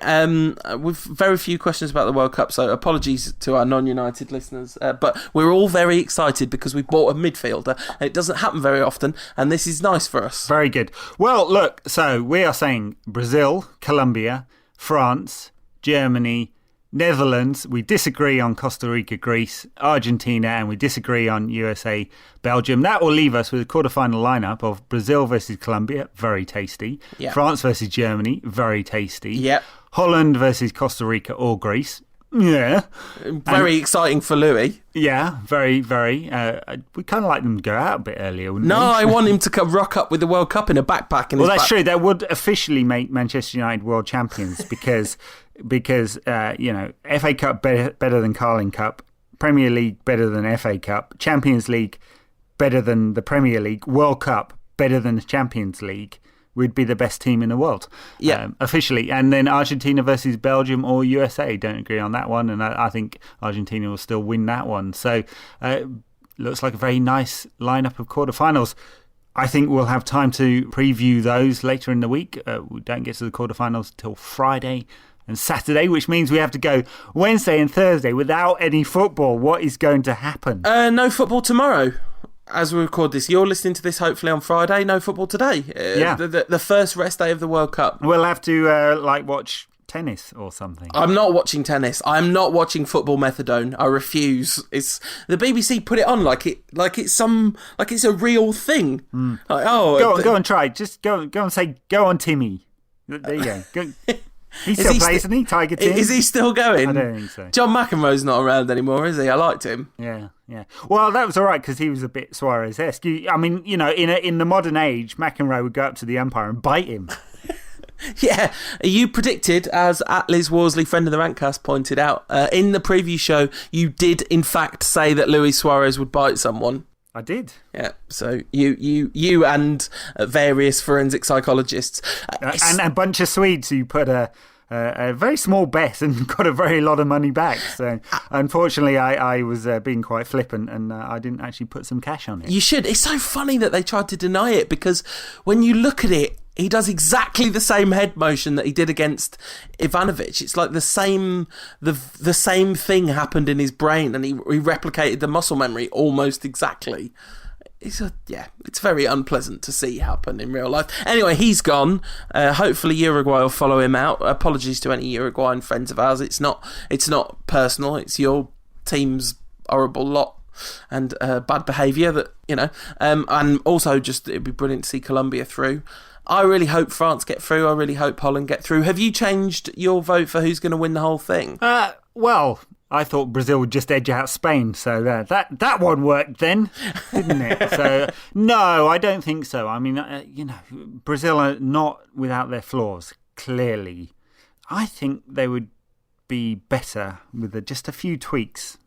Speaker 3: with very few questions about the World Cup, so apologies to our non-United listeners, but we're all very excited because we bought a midfielder. It doesn't happen very often, and this is nice for us.
Speaker 2: Very good. Well, look, so we are saying Brazil, Colombia, France, Germany, Netherlands. We disagree on Costa Rica, Greece, Argentina, and we disagree on USA, Belgium. That will leave us with a quarterfinal lineup of Brazil versus Colombia, very tasty.
Speaker 3: Yep.
Speaker 2: France versus Germany, very tasty.
Speaker 3: Yep.
Speaker 2: Holland versus Costa Rica or Greece. Yeah.
Speaker 3: Very exciting for Louis.
Speaker 2: Yeah, very, very. We kind of like them to go out a bit earlier, wouldn't we?
Speaker 3: No, I want him to rock up with the World Cup in a backpack.
Speaker 2: Well, that's true. That would officially make Manchester United world champions because FA Cup better than Carling Cup, Premier League better than FA Cup, Champions League better than the Premier League, World Cup better than the Champions League. We'd be the best team in the world, officially. And then Argentina versus Belgium or USA. Don't agree on that one, and I think Argentina will still win that one. So looks like a very nice lineup of quarterfinals. I think we'll have time to preview those later in the week. We don't get to the quarterfinals till Friday and Saturday, which means we have to go Wednesday and Thursday without any football. What is going to happen?
Speaker 3: No football tomorrow. As we record this, you're listening to this hopefully on Friday. No football today. The first rest day of the World Cup.
Speaker 2: We'll have to watch tennis or something.
Speaker 3: I'm not watching tennis. I'm not watching Football Methadone. I refuse. It's the BBC put it on like it's a real thing. Like,
Speaker 2: go on, try. Just go and say, go on, Timmy. There you go. He still plays, isn't he? Tiger Tim?
Speaker 3: Is he still going?
Speaker 2: I don't think so.
Speaker 3: John McEnroe's not around anymore, is he? I liked him.
Speaker 2: Yeah. Well, that was all right because he was a bit Suarez-esque. I mean, in the modern age, McEnroe would go up to the umpire and bite him.
Speaker 3: Yeah, you predicted, as at Liz Worsley, friend of the Rantcast, pointed out, in the preview show, you did in fact say that Luis Suarez would bite someone.
Speaker 2: I did.
Speaker 3: Yeah, so you and various forensic psychologists.
Speaker 2: And a bunch of Swedes who put a a very small bet and got a very lot of money back. So unfortunately, I was being quite flippant and I didn't actually put some cash on it.
Speaker 3: You should. It's so funny that they tried to deny it, because when you look at it, he does exactly the same head motion that he did against Ivanovic. It's like the same thing happened in his brain, and he replicated the muscle memory almost exactly. It's very unpleasant to see happen in real life. Anyway, he's gone. Hopefully Uruguay will follow him out. Apologies to any Uruguayan friends of ours. It's not personal. It's your team's horrible lot and bad behaviour that, and also just it'd be brilliant to see Colombia through. I really hope France get through. I really hope Holland get through. Have you changed your vote for who's going to win the whole thing?
Speaker 2: Well, I thought Brazil would just edge out Spain, so that one worked then, didn't it? So no, I don't think so. I mean, Brazil are not without their flaws, clearly. I think they would be better with just a few tweaks.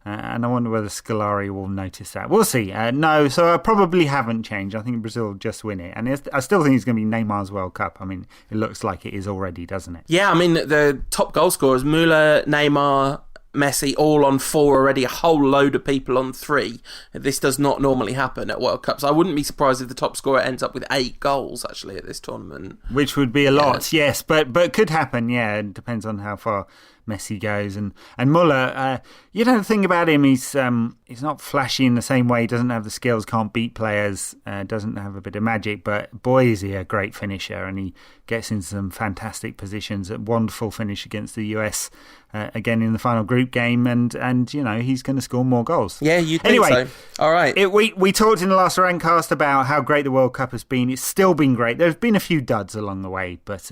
Speaker 2: And I wonder whether Scolari will notice that. We'll see. No, so I probably haven't changed. I think Brazil will just win it. And I still think it's going to be Neymar's World Cup. I mean, it looks like it is already, doesn't it?
Speaker 3: Yeah, I mean, the top goal scorers, Müller, Neymar, Messi, all on 4 already, a whole load of people on 3. This does not normally happen at World Cups. I wouldn't be surprised if the top scorer ends up with 8 goals, actually, at this tournament. Which
Speaker 2: would be a lot, yes. But could happen, yeah. It depends on how far Messi goes. And Müller, the thing about him, he's not flashy in the same way. He doesn't have the skills, can't beat players, doesn't have a bit of magic, but boy is he a great finisher, and he gets into some fantastic positions. A wonderful finish against the US again in the final group game, and he's going to score more goals.
Speaker 3: Yeah, you think so. All right.
Speaker 2: We talked in the last Rantcast about how great the World Cup has been. It's still been great. There's been a few duds along the way, but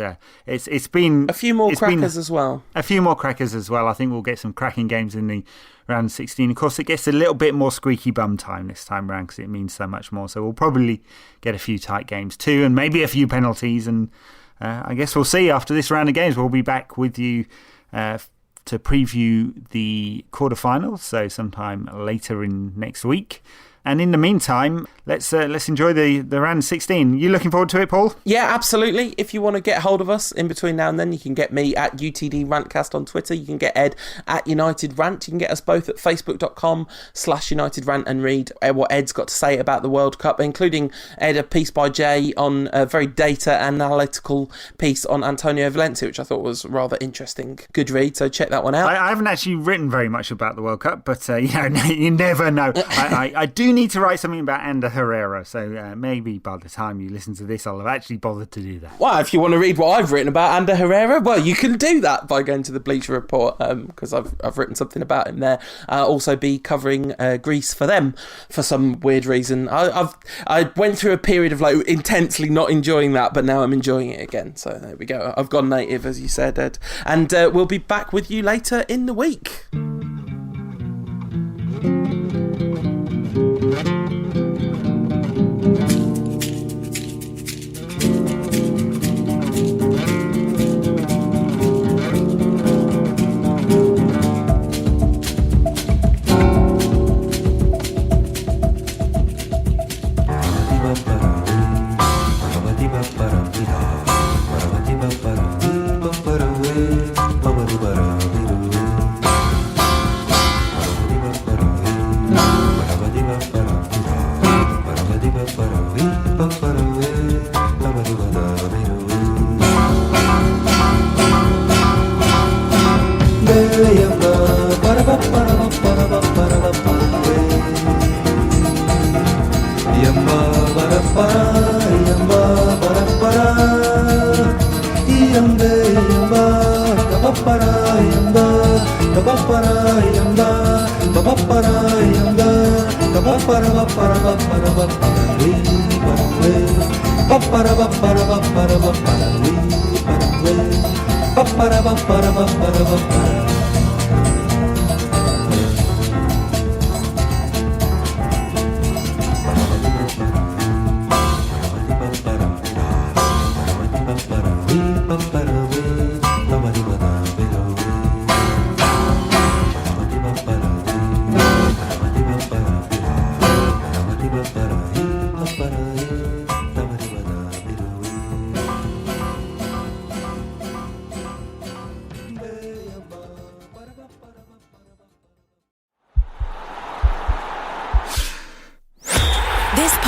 Speaker 2: it's been
Speaker 3: a few more crackers as well.
Speaker 2: A few more crackers as well. I think we'll get some cracking games in the round 16. Of course, it gets a little bit more squeaky bum time this time round because it means so much more. So we'll probably get a few tight games too, and maybe a few penalties. And I guess we'll see after this round of games. We'll be back with you to preview the quarterfinals, so sometime later in next week. And in the meantime, let's enjoy the round 16. You looking forward to it, Paul?
Speaker 3: Yeah, absolutely. If you want to get hold of us in between now and then, you can get me at UTD Rantcast on Twitter. You can get Ed at United Rant. You can get us both at facebook.com/United Rant and read what Ed's got to say about the World Cup, including, Ed, a piece by Jay on a very data analytical piece on Antonio Valencia, which I thought was rather interesting. Good read, so check that one out.
Speaker 2: I haven't actually written very much about the World Cup, but you never know. I do need to write something about Ander Herrera, so maybe by the time you listen to this, I'll have actually bothered to do that.
Speaker 3: Well, if you want to read what I've written about Ander Herrera, well, you can do that by going to the Bleacher Report, because I've written something about him there. I'll also be covering Greece for them for some weird reason. I went through a period of intensely not enjoying that, but now I'm enjoying it again. So there we go. I've gone native, as you said, Ed. And we'll be back with you later in the week.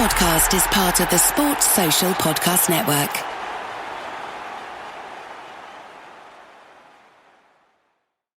Speaker 1: podcast is part of the Sports Social Podcast Network.